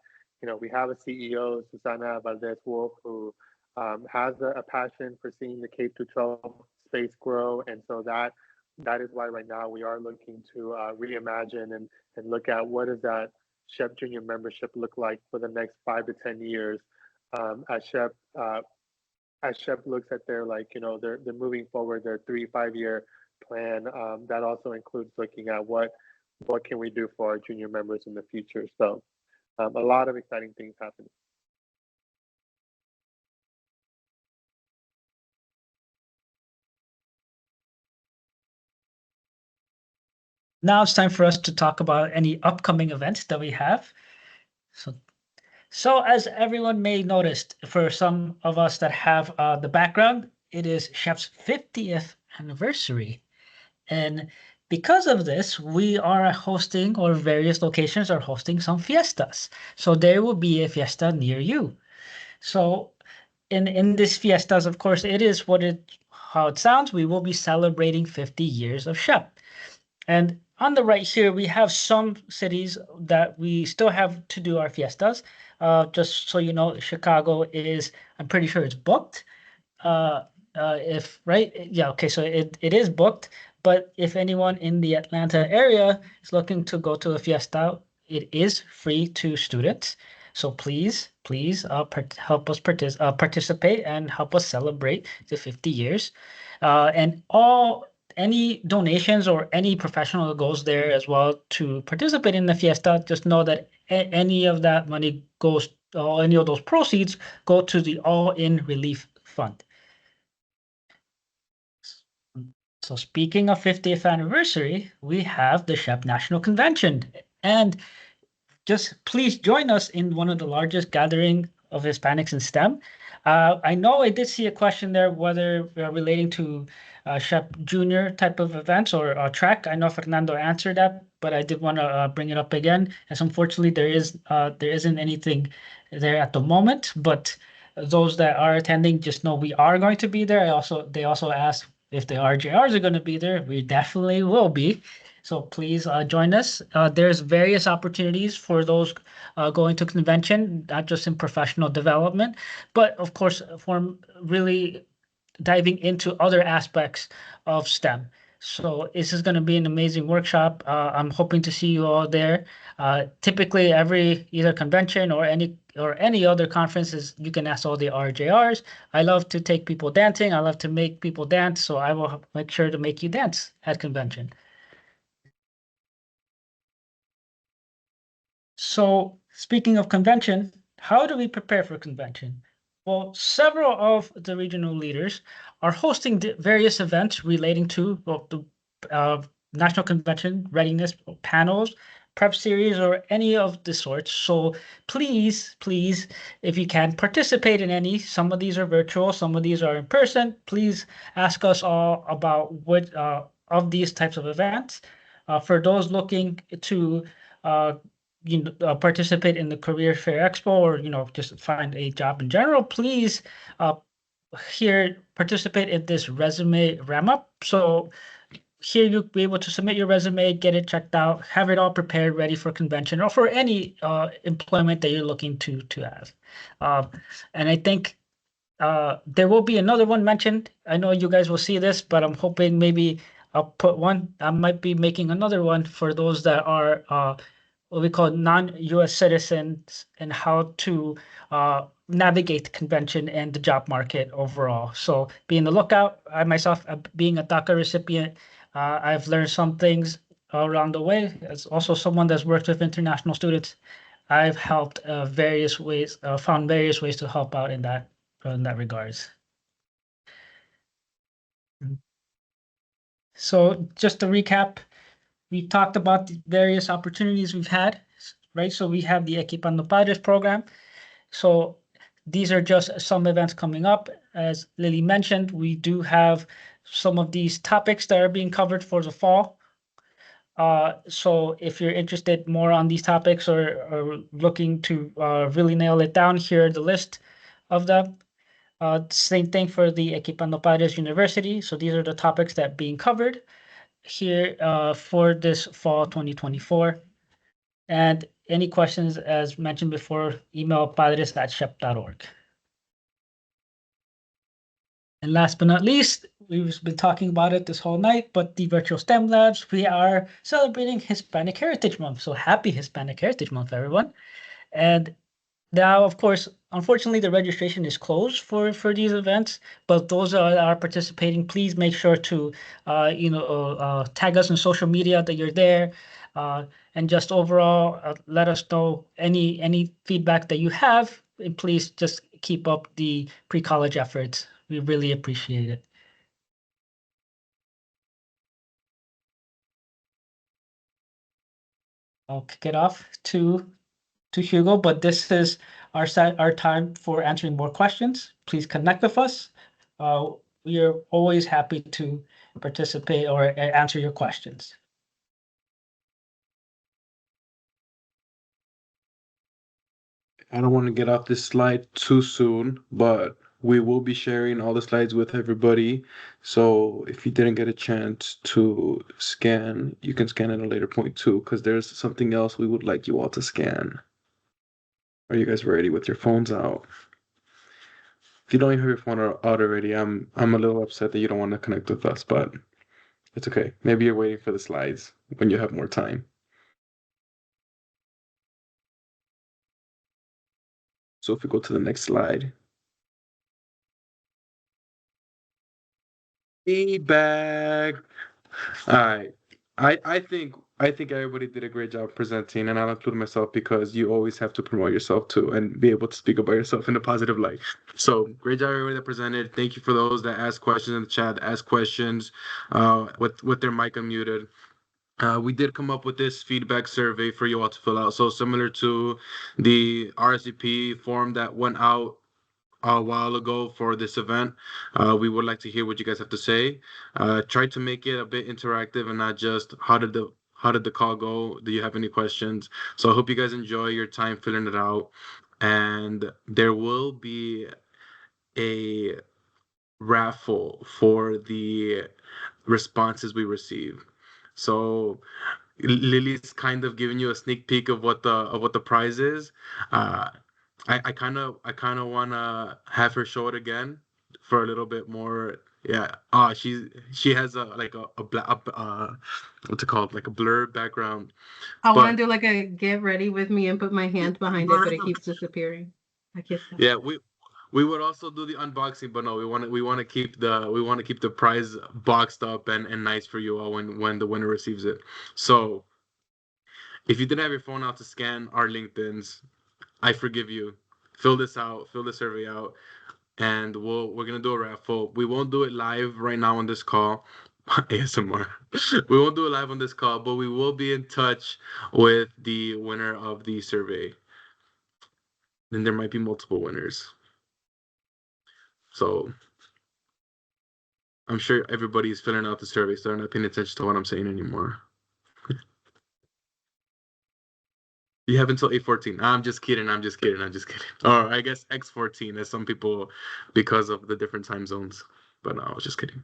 we have a CEO, Susana Valdez Wolf, who has a passion for seeing the K-12 space grow, and so that is why right now we are looking to reimagine and look at what does that SHPE Junior membership look like for the next 5 to 10 years. As SHPE looks at their they're moving forward their 3-5 year plan. That also includes looking at what can we do for our junior members in the future. So a lot of exciting things happening. Now it's time for us to talk about any upcoming events that we have. So as everyone may notice, for some of us that have the background, it is SHPE's 50th anniversary. And because of this, we are hosting, or various locations are hosting, some fiestas. So there will be a fiesta near you. So in this fiestas, of course, it is how it sounds. We will be celebrating 50 years of SHPE. And on the right here, we have some cities that we still have to do our fiestas. Just so you know, Chicago is, I'm pretty sure it's booked. So it is booked. But if anyone in the Atlanta area is looking to go to a fiesta, it is free to students. So please help us participate and help us celebrate the 50 years. And any donations or any professional that goes there as well to participate in the fiesta, just know that any of that money goes, or any of those proceeds go to the All-In Relief Fund. So speaking of 50th anniversary, we have the SHPE National Convention. And just please join us in one of the largest gathering of Hispanics in STEM. I know I did see a question there, whether relating to SHPE Junior type of events or track. I know Fernando answered that, but I did want to bring it up again, as unfortunately there isn't anything there at the moment. But those that are attending, just know we are going to be there. They also asked if the RJRs are going to be there. We definitely will be. So please join us. There's various opportunities for those going to convention, not just in professional development, but of course for really diving into other aspects of STEM. So this is going to be an amazing workshop. I'm hoping to see you all there. Typically, every either convention or any other conferences, you can ask all the RJRs. I love to take people dancing. I love to make people dance, so I will make sure to make you dance at convention. So speaking of convention, how do we prepare for convention? Well, several of the regional leaders are hosting various events relating to the national convention readiness panels, prep series, or any of the sorts. So please, if you can, participate in any. Some of these are virtual, some of these are in person. Please ask us all about what of these types of events. For those looking to participate in the Career Fair Expo, or just find a job in general, please here participate in this resume ram up. So here you'll be able to submit your resume, get it checked out, have it all prepared, ready for convention or for any employment that you're looking to have. And I think there will be another one mentioned. I know you guys will see this, but I'm hoping maybe I'll put one. I might be making another one for those that are what we call non-US citizens, and how to navigate convention and the job market overall. So be on the lookout. I myself, being a DACA recipient, I've learned some things along the way. As also someone that's worked with international students, I've helped various ways, found various ways to help out in that regards. So just to recap, we talked about the various opportunities we've had, right? So we have the Equipando Padres program. So these are just some events coming up. As Lily mentioned, we do have some of these topics that are being covered for the fall. So if you're interested more on these topics, or looking to really nail it down, here the list of them. Same thing for the Equipando Padres University. So these are the topics that are being covered here for this fall 2024. And any questions, as mentioned before, email padres@shep.org. And last but not least, we've been talking about it this whole night, but the virtual STEM labs, we are celebrating Hispanic Heritage Month. So happy Hispanic Heritage Month, everyone. And now, of course, unfortunately, the registration is closed for these events, but those that are participating, please make sure to, tag us on social media that you're there, and just overall let us know any feedback that you have, and please just keep up the pre-college efforts. We really appreciate it. I'll kick it off to Hugo, but this is our time for answering more questions. Please connect with us. We are always happy to participate or answer your questions. I don't want to get off this slide too soon, but we will be sharing all the slides with everybody. So if you didn't get a chance to scan, you can scan at a later point too, because there's something else we would like you all to scan. Are you guys ready with your phones out? If you don't even have your phone out already, I'm a little upset that you don't want to connect with us, but it's okay. Maybe you're waiting for the slides when you have more time. So if we go to the next slide. Feedback. All right. I think everybody did a great job presenting, and I'll include myself because you always have to promote yourself too and be able to speak about yourself in a positive light. So great job everybody that presented. Thank you for those that asked questions in the chat, asked questions with their mic unmuted. We did come up with this feedback survey for you all to fill out. So similar to the RSVP form that went out a while ago for this event. We would like to hear what you guys have to say. Try to make it a bit interactive and not just how did the call go? Do you have any questions? So I hope you guys enjoy your time filling it out. And there will be a raffle for the responses we receive. So Lily's kind of giving you a sneak peek of what the prize is. I kind of want to have her show it again for a little bit more Yeah. She has a like a black what's it called, like a blur background. I want But to do like a get ready with me and put my hand behind it, but it keeps disappearing. Aquí está. yeah, we would also do the unboxing, but no, we want to keep the prize boxed up and nice for you all when the winner receives it. So if you didn't have your phone out to scan our LinkedIn's, I forgive you. Fill this out, fill the survey out, and we're gonna do a raffle. We won't do it live right now on this call. ASMR. We won't do it live on this call, but we will be in touch with the winner of the survey. Then there might be multiple winners. So I'm sure everybody's filling out the survey, so they're not paying attention to what I'm saying anymore. You have until 8:14. I'm just kidding. I'm just kidding. I'm just kidding. Or I guess X14 as some people because of the different time zones. But no, I was just kidding.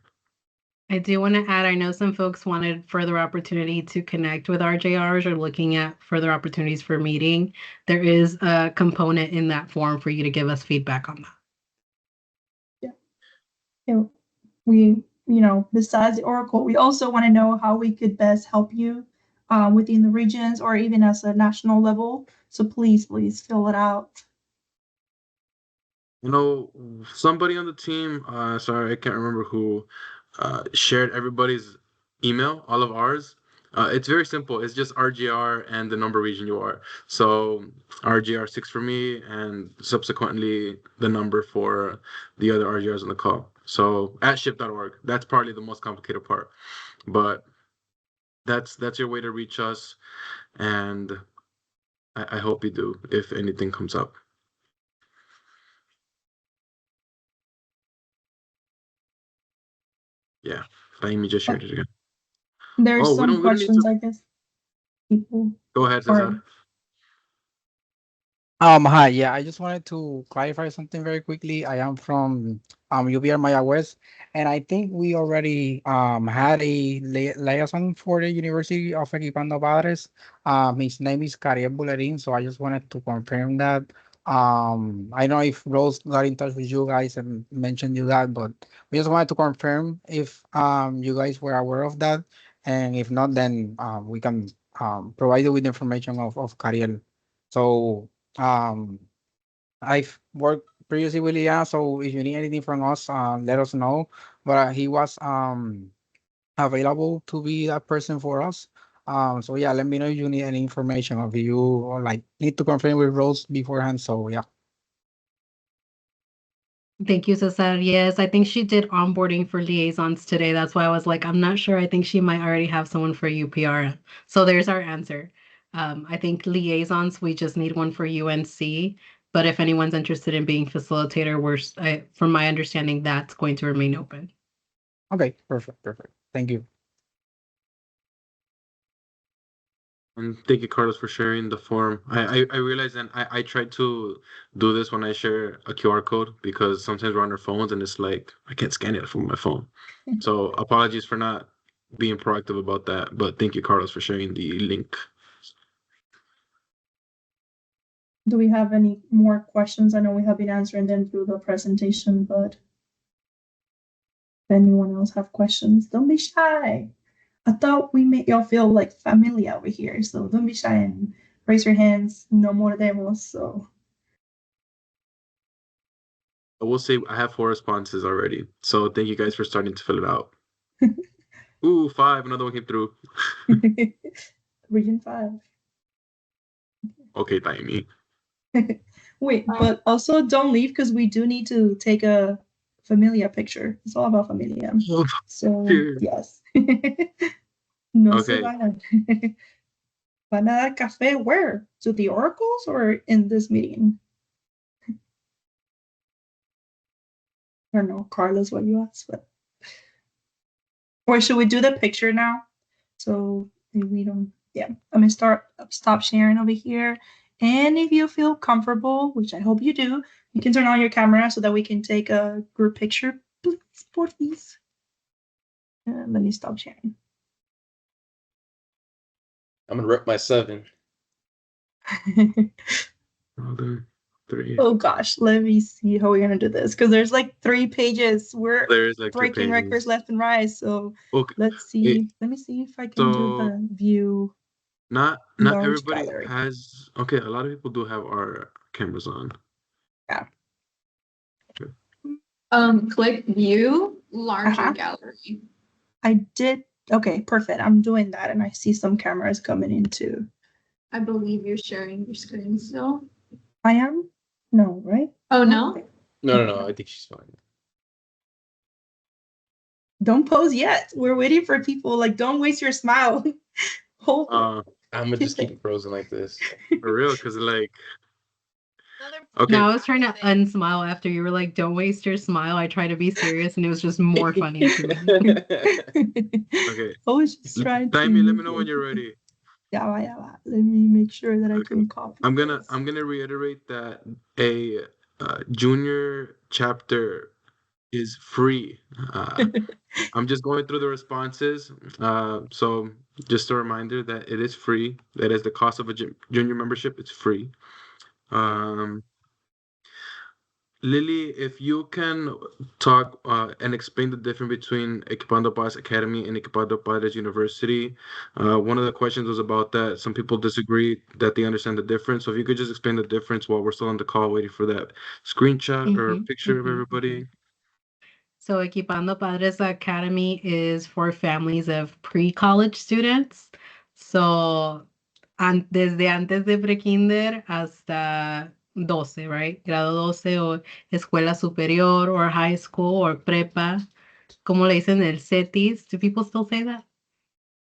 I do want to add, I know some folks wanted further opportunity to connect with RJRs or looking at further opportunities for meeting. There is a component in that form for you to give us feedback on that. Yeah. We, besides the Oracle, we also want to know how we could best help you within the regions or even as a national level. So please fill it out. Somebody on the team, sorry, I can't remember who, shared everybody's email, all of ours. It's very simple. It's just RGR and the number region you are. So RGR6 for me, and subsequently the number for the other RGRs on the call. So at ship.org. That's probably the most complicated part. But that's your way to reach us, and I hope you do if anything comes up. Yeah, Naomi just shared it again. There's Oh, some we don't need questions, to. I guess. People Go ahead, Cesar. Hi. Yeah, I just wanted to clarify something very quickly. I am from UBR Maya West, and I think we already had a liaison for the University of Equipando Padres. His name is Cariel Bulerin, so I just wanted to confirm that. I know if Rose got in touch with you guys and mentioned you that, but we just wanted to confirm if you guys were aware of that, and if not, then we can provide you with information of Cariel. So. Um, I've worked previously with Leah, so if you need anything from us, let us know. But he was available to be that person for us. So yeah, let me know if you need any information or if you or like need to confirm with Rose beforehand. So yeah. Thank you, Cesar. Yes, I think she did onboarding for liaisons today. That's why I was like, I'm not sure. I think she might already have someone for UPR. So there's our answer. I think liaisons, we just need one for UNC. But if anyone's interested in being facilitator, from my understanding, that's going to remain open. Okay, perfect. Thank you. And thank you, Carlos, for sharing the form. I realize, and I try to do this when I share a QR code because sometimes we're on our phones and it's like I can't scan it from my phone. So apologies for not being proactive about that. But thank you, Carlos, for sharing the link. Do we have any more questions? I know we have been answering them through the presentation, but if anyone else have questions, don't be shy. I thought we made y'all feel like familiar over here, so don't be shy and raise your hands. No more demos. So I will say I have 4 responses already. So thank you guys for starting to fill it out. Ooh, 5. Another one came through. Region 5. Okay, Taimi. Wait, but also don't leave because we do need to take a familia picture. It's all about familia. So yes. No se Okay. vayan. Van a dar café where? To the oracles or in this meeting? I don't know, Carlos, what you asked, but or should we do the picture now? So we don't. Yeah, I'm gonna stop sharing over here. And if you feel comfortable, which I hope you do, you can turn on your camera so that we can take a group picture. Please. And let me stop sharing. I'm gonna rep my 7. 3. Oh gosh, let me see how we're gonna do this because there's like 3 pages. We're There's like 3 breaking records pages. left and right. So Okay. let's see. Let me see if I can do So the view not large everybody gallery. has. Okay, a lot of people do have our cameras on. Yeah. Okay. Click view larger gallery. I did. Okay, perfect. I'm doing that, and I see some cameras coming in too. I believe you're sharing your screen still. I am? No, right? Oh no? No. I think she's fine. Don't pose yet. We're waiting for people. Like, don't waste your smile. Hold it. I'm gonna just keep it frozen like this. For real, because like. Okay. No, I was trying to unsmile after you were like, "Don't waste your smile." I tried to be serious, and it was just more funny to me. Okay. I was just trying to. Let me know when you're ready. Yeah. Let me make sure that I can copy. I'm gonna reiterate that a junior chapter is free. I'm just going through the responses. So just a reminder that it is free. That is the cost of a junior membership. It's free. Lily, if you can talk and explain the difference between Equipando Padres Academy and Equipando Padres University. One of the questions was about that. Some people disagree that they understand the difference. So if you could just explain the difference while we're still on the call waiting for that screenshot or picture of everybody. So Equipando Padres Academy is for families of pre-college students. So desde antes de pre-kinder hasta 12, right? Grado 12 o escuela superior or high school or prepa. Como le dicen el CETIS. Do people still say that?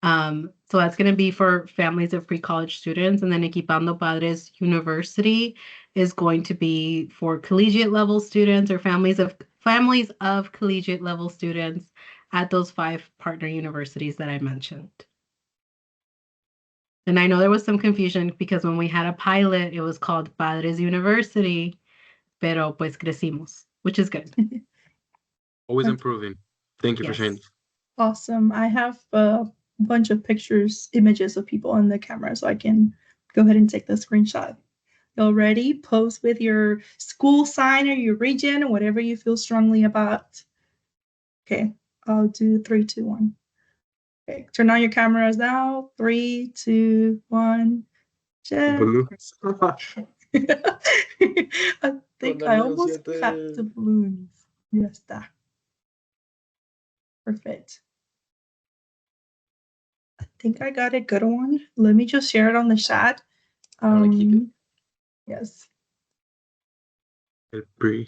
So that's going to be for families of pre-college students. And then Equipando Padres University is going to be for collegiate level students or families of collegiate level students at those 5 partner universities that I mentioned. And I know there was some confusion because when we had a pilot, it was called Padres University, pero pues crecimos, which is good. Always improving. Thank you for sharing. Awesome. I have a bunch of images of people on the camera, so I can go ahead and take the screenshot. Y'all ready? Pose with your school sign or your region or whatever you feel strongly about. Okay, I'll do 3, 2, 1. Okay, turn on your cameras now. 3, 2, 1. Balloons. I think I almost got the balloons. Ya está. Perfect. I think I got a good one. Let me just share it on the chat. Keep it. Yes. Free.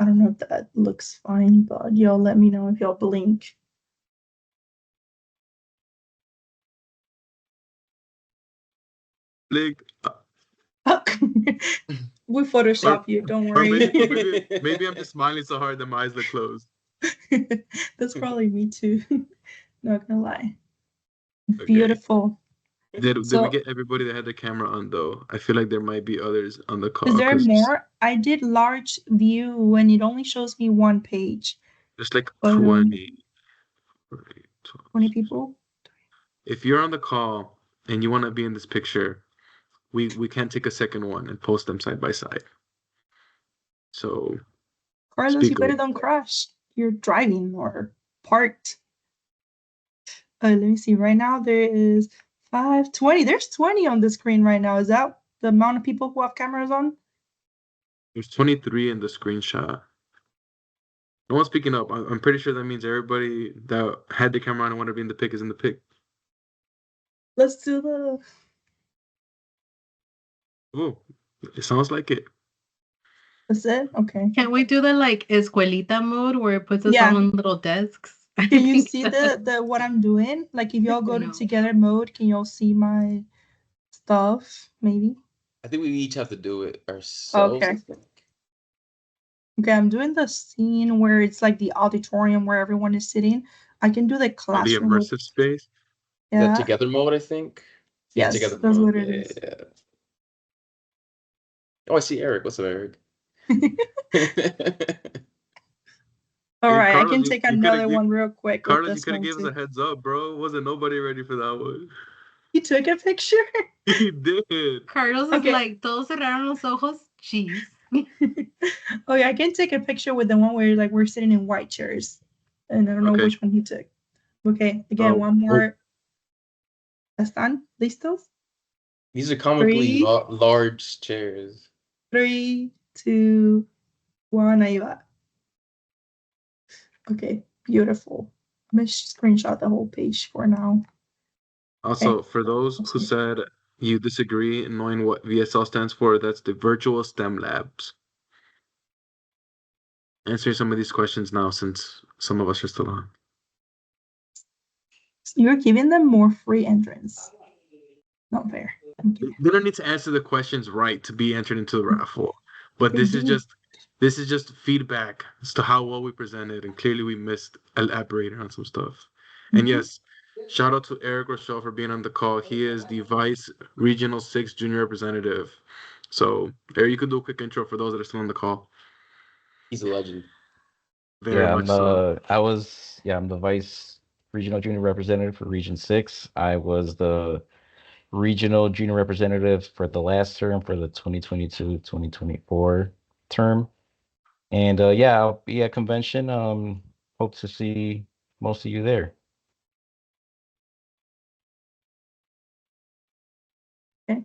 I don't know if that looks fine, but y'all let me know if y'all blink. Blink. We Photoshop you, don't worry. Maybe I'm just smiling so hard that my eyes look closed. That's probably me too. Not gonna lie. Okay. Beautiful. Did we get everybody that had the camera on though? I feel like there might be others on the call. Is there more? I did large view when it only shows me 1 page. There's like 20. 20 people? If you're on the call and you want to be in this picture, we can't take a second one and post them side by side. So Carlos, you better don't crash. You're driving or parked. Let me see. Right now there is 20. There's 20 on the screen right now. Is that the amount of people who have cameras on? There's 23 in the screenshot. No one's speaking up. I'm pretty sure that means everybody that had the camera on and wanted to be in the pic is in the pic. Let's do the... Oh, it sounds like it. That's it? Okay. Can't we do the like escuelita mode where it puts us all on little desks? Can you see the what I'm doing? Like if y'all go to together mode, can y'all see my stuff? Maybe. I think we each have to do it ourselves. Okay. Okay, I'm doing the scene where it's like the auditorium where everyone is sitting. I can do the classroom. The immersive space. Yeah. The together mode, I think. Yes, together that's mode. what it is. Yeah. Oh, I see Eric. What's up, Eric? All right, Carlos, I can take another one real quick. Carlos, you could have given us a heads up, bro. Wasn't nobody ready for that one? He took a picture? He did. Carlos is Okay. like, todos cerraron los ojos, cheese. Okay, I can take a picture with the one where like we're sitting in white chairs. And I don't know Okay. which one he took. Okay, again, Oh, one more. ¿Están listos? These are comically Three. large chairs. 3, 2, 1, ahí va. Okay, beautiful. I'm gonna screenshot the whole page for now. Also, Okay. for those who said you disagree in knowing what VSL stands for, that's the Virtual STEM Labs. Answer some of these questions now since some of us are still on. You're giving them more free entrance. Not fair. Okay. They don't need to answer the questions right to be entered into the raffle. But They this is do. just feedback as to how well we presented, and clearly we missed elaborating on some stuff. And Mhm. yes, shout out to Eric Rochelle for being on the call. He is the Vice Regional 6 Junior Representative. So, Eric, you could do a quick intro for those that are still on the call. He's a legend. Very much so. I'm the Vice Regional Junior Representative for Region 6. I was the Regional Junior Representative for the last term for the 2022-2024 term. And I'll be at convention. Hope to see most of you there. Okay.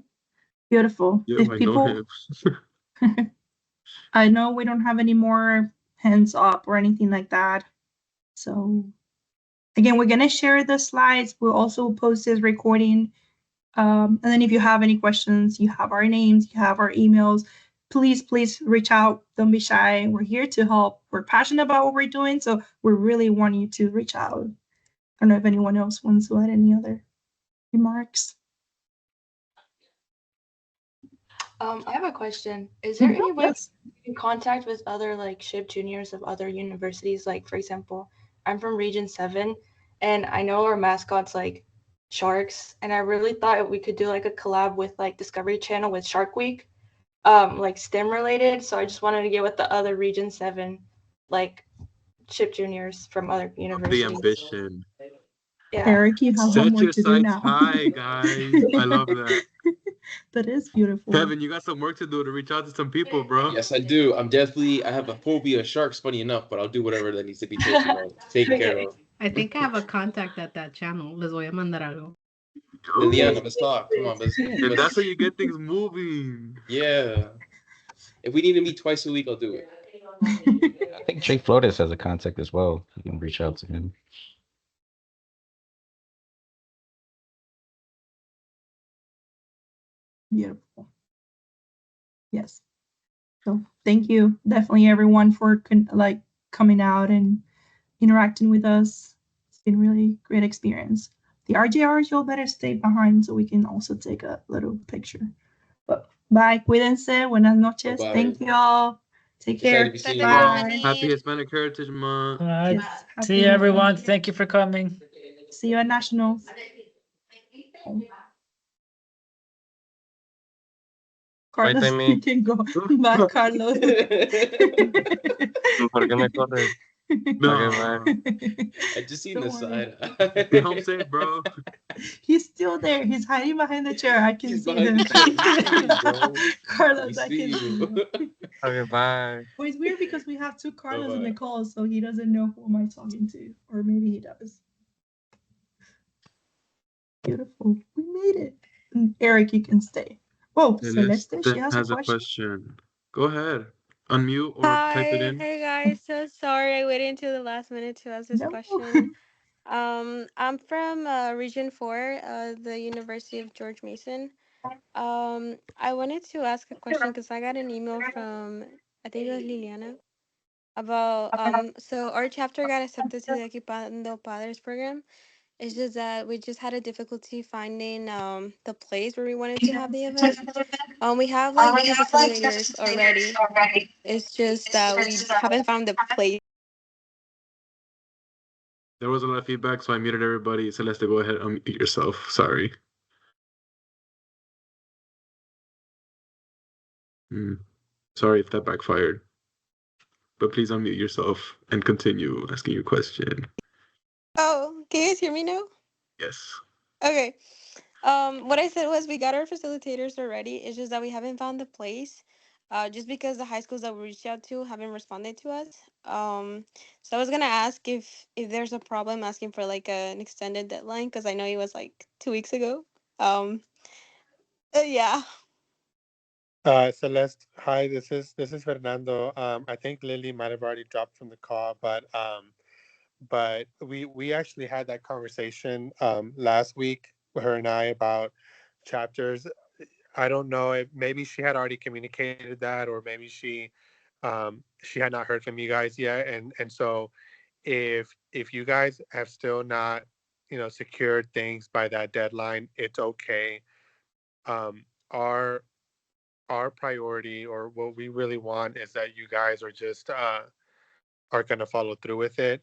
Beautiful. Yeah, If my people, no I know we don't have any more hands up or anything like that. So again, we're gonna share the slides. We'll also post this recording. And then if you have any questions, you have our names, you have our emails. Please reach out. Don't be shy. We're here to help. We're passionate about what we're doing, so we really want you to reach out. I don't know if anyone else wants to add any other remarks. I have a question. Is there any way Yes. in contact with other like SHPE juniors of other universities? Like for example, I'm from Region 7 and I know our mascot's like sharks, and I really thought we could do like a collab with like Discovery Channel with Shark Week, like STEM related. So I just wanted to get with the other Region 7 like SHPE juniors from other The universities. ambition. Yeah. Eric, you have Set homework your to do sights now. high, guys. I love that. That is beautiful. Kevin, you got some work to do to reach out to some people, bro. Yes, I do. I have a phobia of sharks, funny enough, but I'll do whatever that needs to be taken care of. I think I have a contact at that channel. Les voy a mandar algo. Liliana, let's talk. Come on, And that's how you get things moving. Yeah. If we need to meet twice a week, I'll do it. I think Jake Flores has a contact as well. You can reach out to him. Beautiful. Yes. So thank you, definitely everyone for like coming out and interacting with us. It's been really great experience. The RJRs, you'll better stay behind so we can also take a little picture. But bye, cuídense, buenas noches. Bye-bye. Thank you all. Take care. Excited to see you. Bye. Happy Hispanic Heritage Month. All right. Yes, See you, happy- everyone. Thank you for coming. See you at Nationals. Carlos, Tammy. you can go. Bye, Carlos. ¿Por qué me corres? No. Okay, bye. I just seen Don't the worry. side. Stay home safe, bro. He's still there. He's hiding behind the chair. I can He's see behind him. the chair. Bro. Carlos, We I see can see you. him. Okay, bye. Well, it's weird because we have two Carlos in the Bye-bye. call, so he doesn't know who am I talking to, or maybe he does. Beautiful. We made it. And Eric, you can stay. Oh, Celeste, she has a question. Go ahead. Unmute or type it in. Hey guys, so sorry I waited until the last minute to ask this question. I'm from Region 4, the University of George Mason. I wanted to ask a question because I got an email from, I think it was Liliana, about, so our chapter got accepted to the Equipando Padres program. It's just that we just had a difficulty finding the place where we wanted to have the event. We have like the facilitators already. It's just that we haven't found the place. There was a lot of feedback, so I muted everybody. Celeste, go ahead, unmute yourself. Sorry. Sorry if that backfired. But please unmute yourself and continue asking your question. Oh, can you guys hear me now? Yes. Okay. What I said was we got our facilitators already. It's just that we haven't found the place. Just because the high schools that we reached out to haven't responded to us. So I was gonna ask if there's a problem asking for like an extended deadline because I know it was like 2 weeks ago. Um, yeah. Celeste, hi. This is Fernando. I think Lily might have already dropped from the call, but we actually had that conversation last week, her and I, about chapters. I don't know if maybe she had already communicated that, or maybe she had not heard from you guys yet, and so if you guys have still not secured things by that deadline, it's okay. Um, our our priority, or what we really want, is that you guys are going to follow through with it.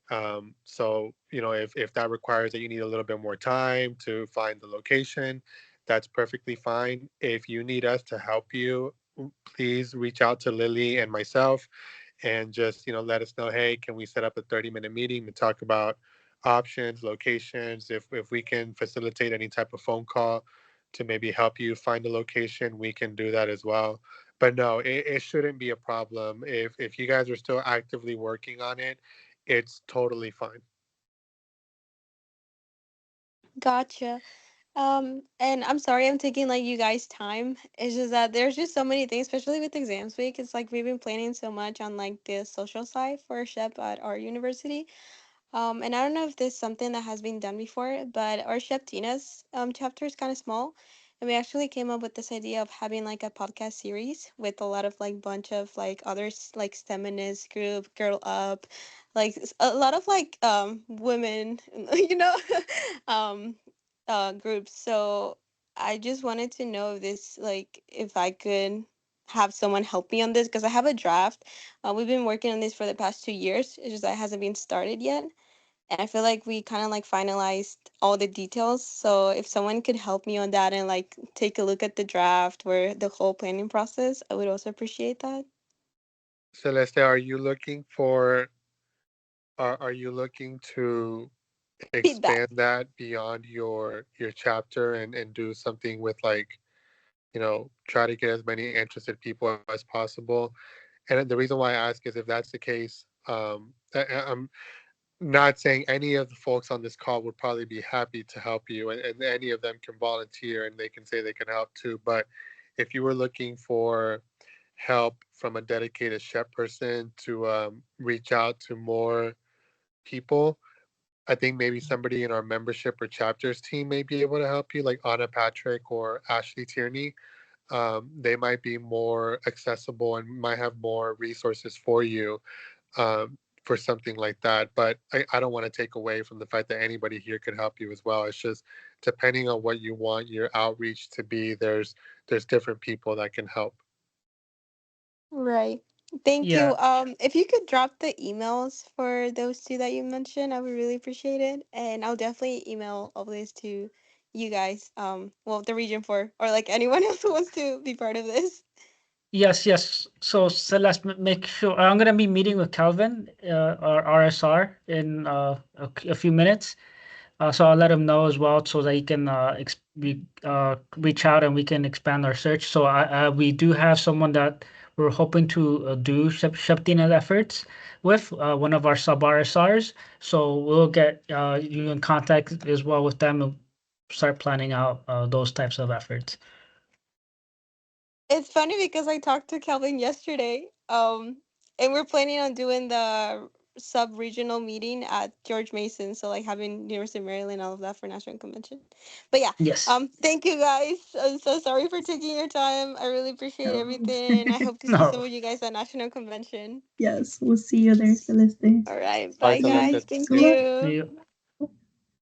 So, if that requires that you need a little bit more time to find the location, that's perfectly fine. If you need us to help you, please reach out to Lily and myself, and just, let us know, hey, can we set up a 30-minute meeting to talk about options, locations? If we can facilitate any type of phone call to maybe help you find a location, we can do that as well. But no, it shouldn't be a problem. If you guys are still actively working on it, it's totally fine. Gotcha. And I'm sorry I'm taking like you guys' time. It's just that there's just so many things, especially with exams week. It's like we've been planning so much on like the social side for SHPE at our university. And I don't know if this is something that has been done before, but our SHPE chapter is kind of small. And we actually came up with this idea of having like a podcast series with a lot of like bunch of like others like feminist group, Girl Up, like a lot of like women, you know, um groups. So I just wanted to know if this like if I could have someone help me on this because I have a draft. We've been working on this for the past 2 years. It's just that it hasn't been started yet. And I feel like we kind of like finalized all the details. So if someone could help me on that and like take a look at the draft or the whole planning process, I would also appreciate that. Celeste, are you looking to expand Feedback. that beyond your chapter, and do something with, like, try to get as many interested people as possible? And the reason why I ask is, if that's the case, I'm not saying any of the folks on this call would probably be happy to help you, and any of them can volunteer and they can say they can help too. But if you were looking for help from a dedicated chef person to reach out to more people, I think maybe somebody in our membership or chapters team may be able to help you, like Anna Patrick or Ashley Tierney. They might be more accessible and might have more resources for you, for something like that. But I don't want to take away from the fact that anybody here could help you as well. It's just, depending on what you want your outreach to be, there's different people that can help. Right. Thank you. Yeah. If you could drop the emails for those two that you mentioned, I would really appreciate it. And I'll definitely email all this to you guys. Well, the region for or like anyone else who wants to be part of this. Yes, yes. So Celeste, make sure I'm gonna be meeting with Calvin, our RSR, in a few minutes. So I'll let him know as well, so that he can reach out and we can expand our search. So we do have someone that we're hoping to do Sheptina efforts with, one of our sub RSRs. So we'll get you in contact as well with them and start planning out those types of efforts. It's funny because I talked to Calvin yesterday. And we're planning on doing the sub-regional meeting at George Mason. So like having University of Maryland, all of that for National Convention. But yeah, Yes. thank you guys. I'm so sorry for taking your time. I really appreciate everything. I hope to see some No. of you guys at National Convention. Yes, we'll see you there, Celeste. All right. Bye, Bye Celeste. guys. Thank Good luck. See you. you.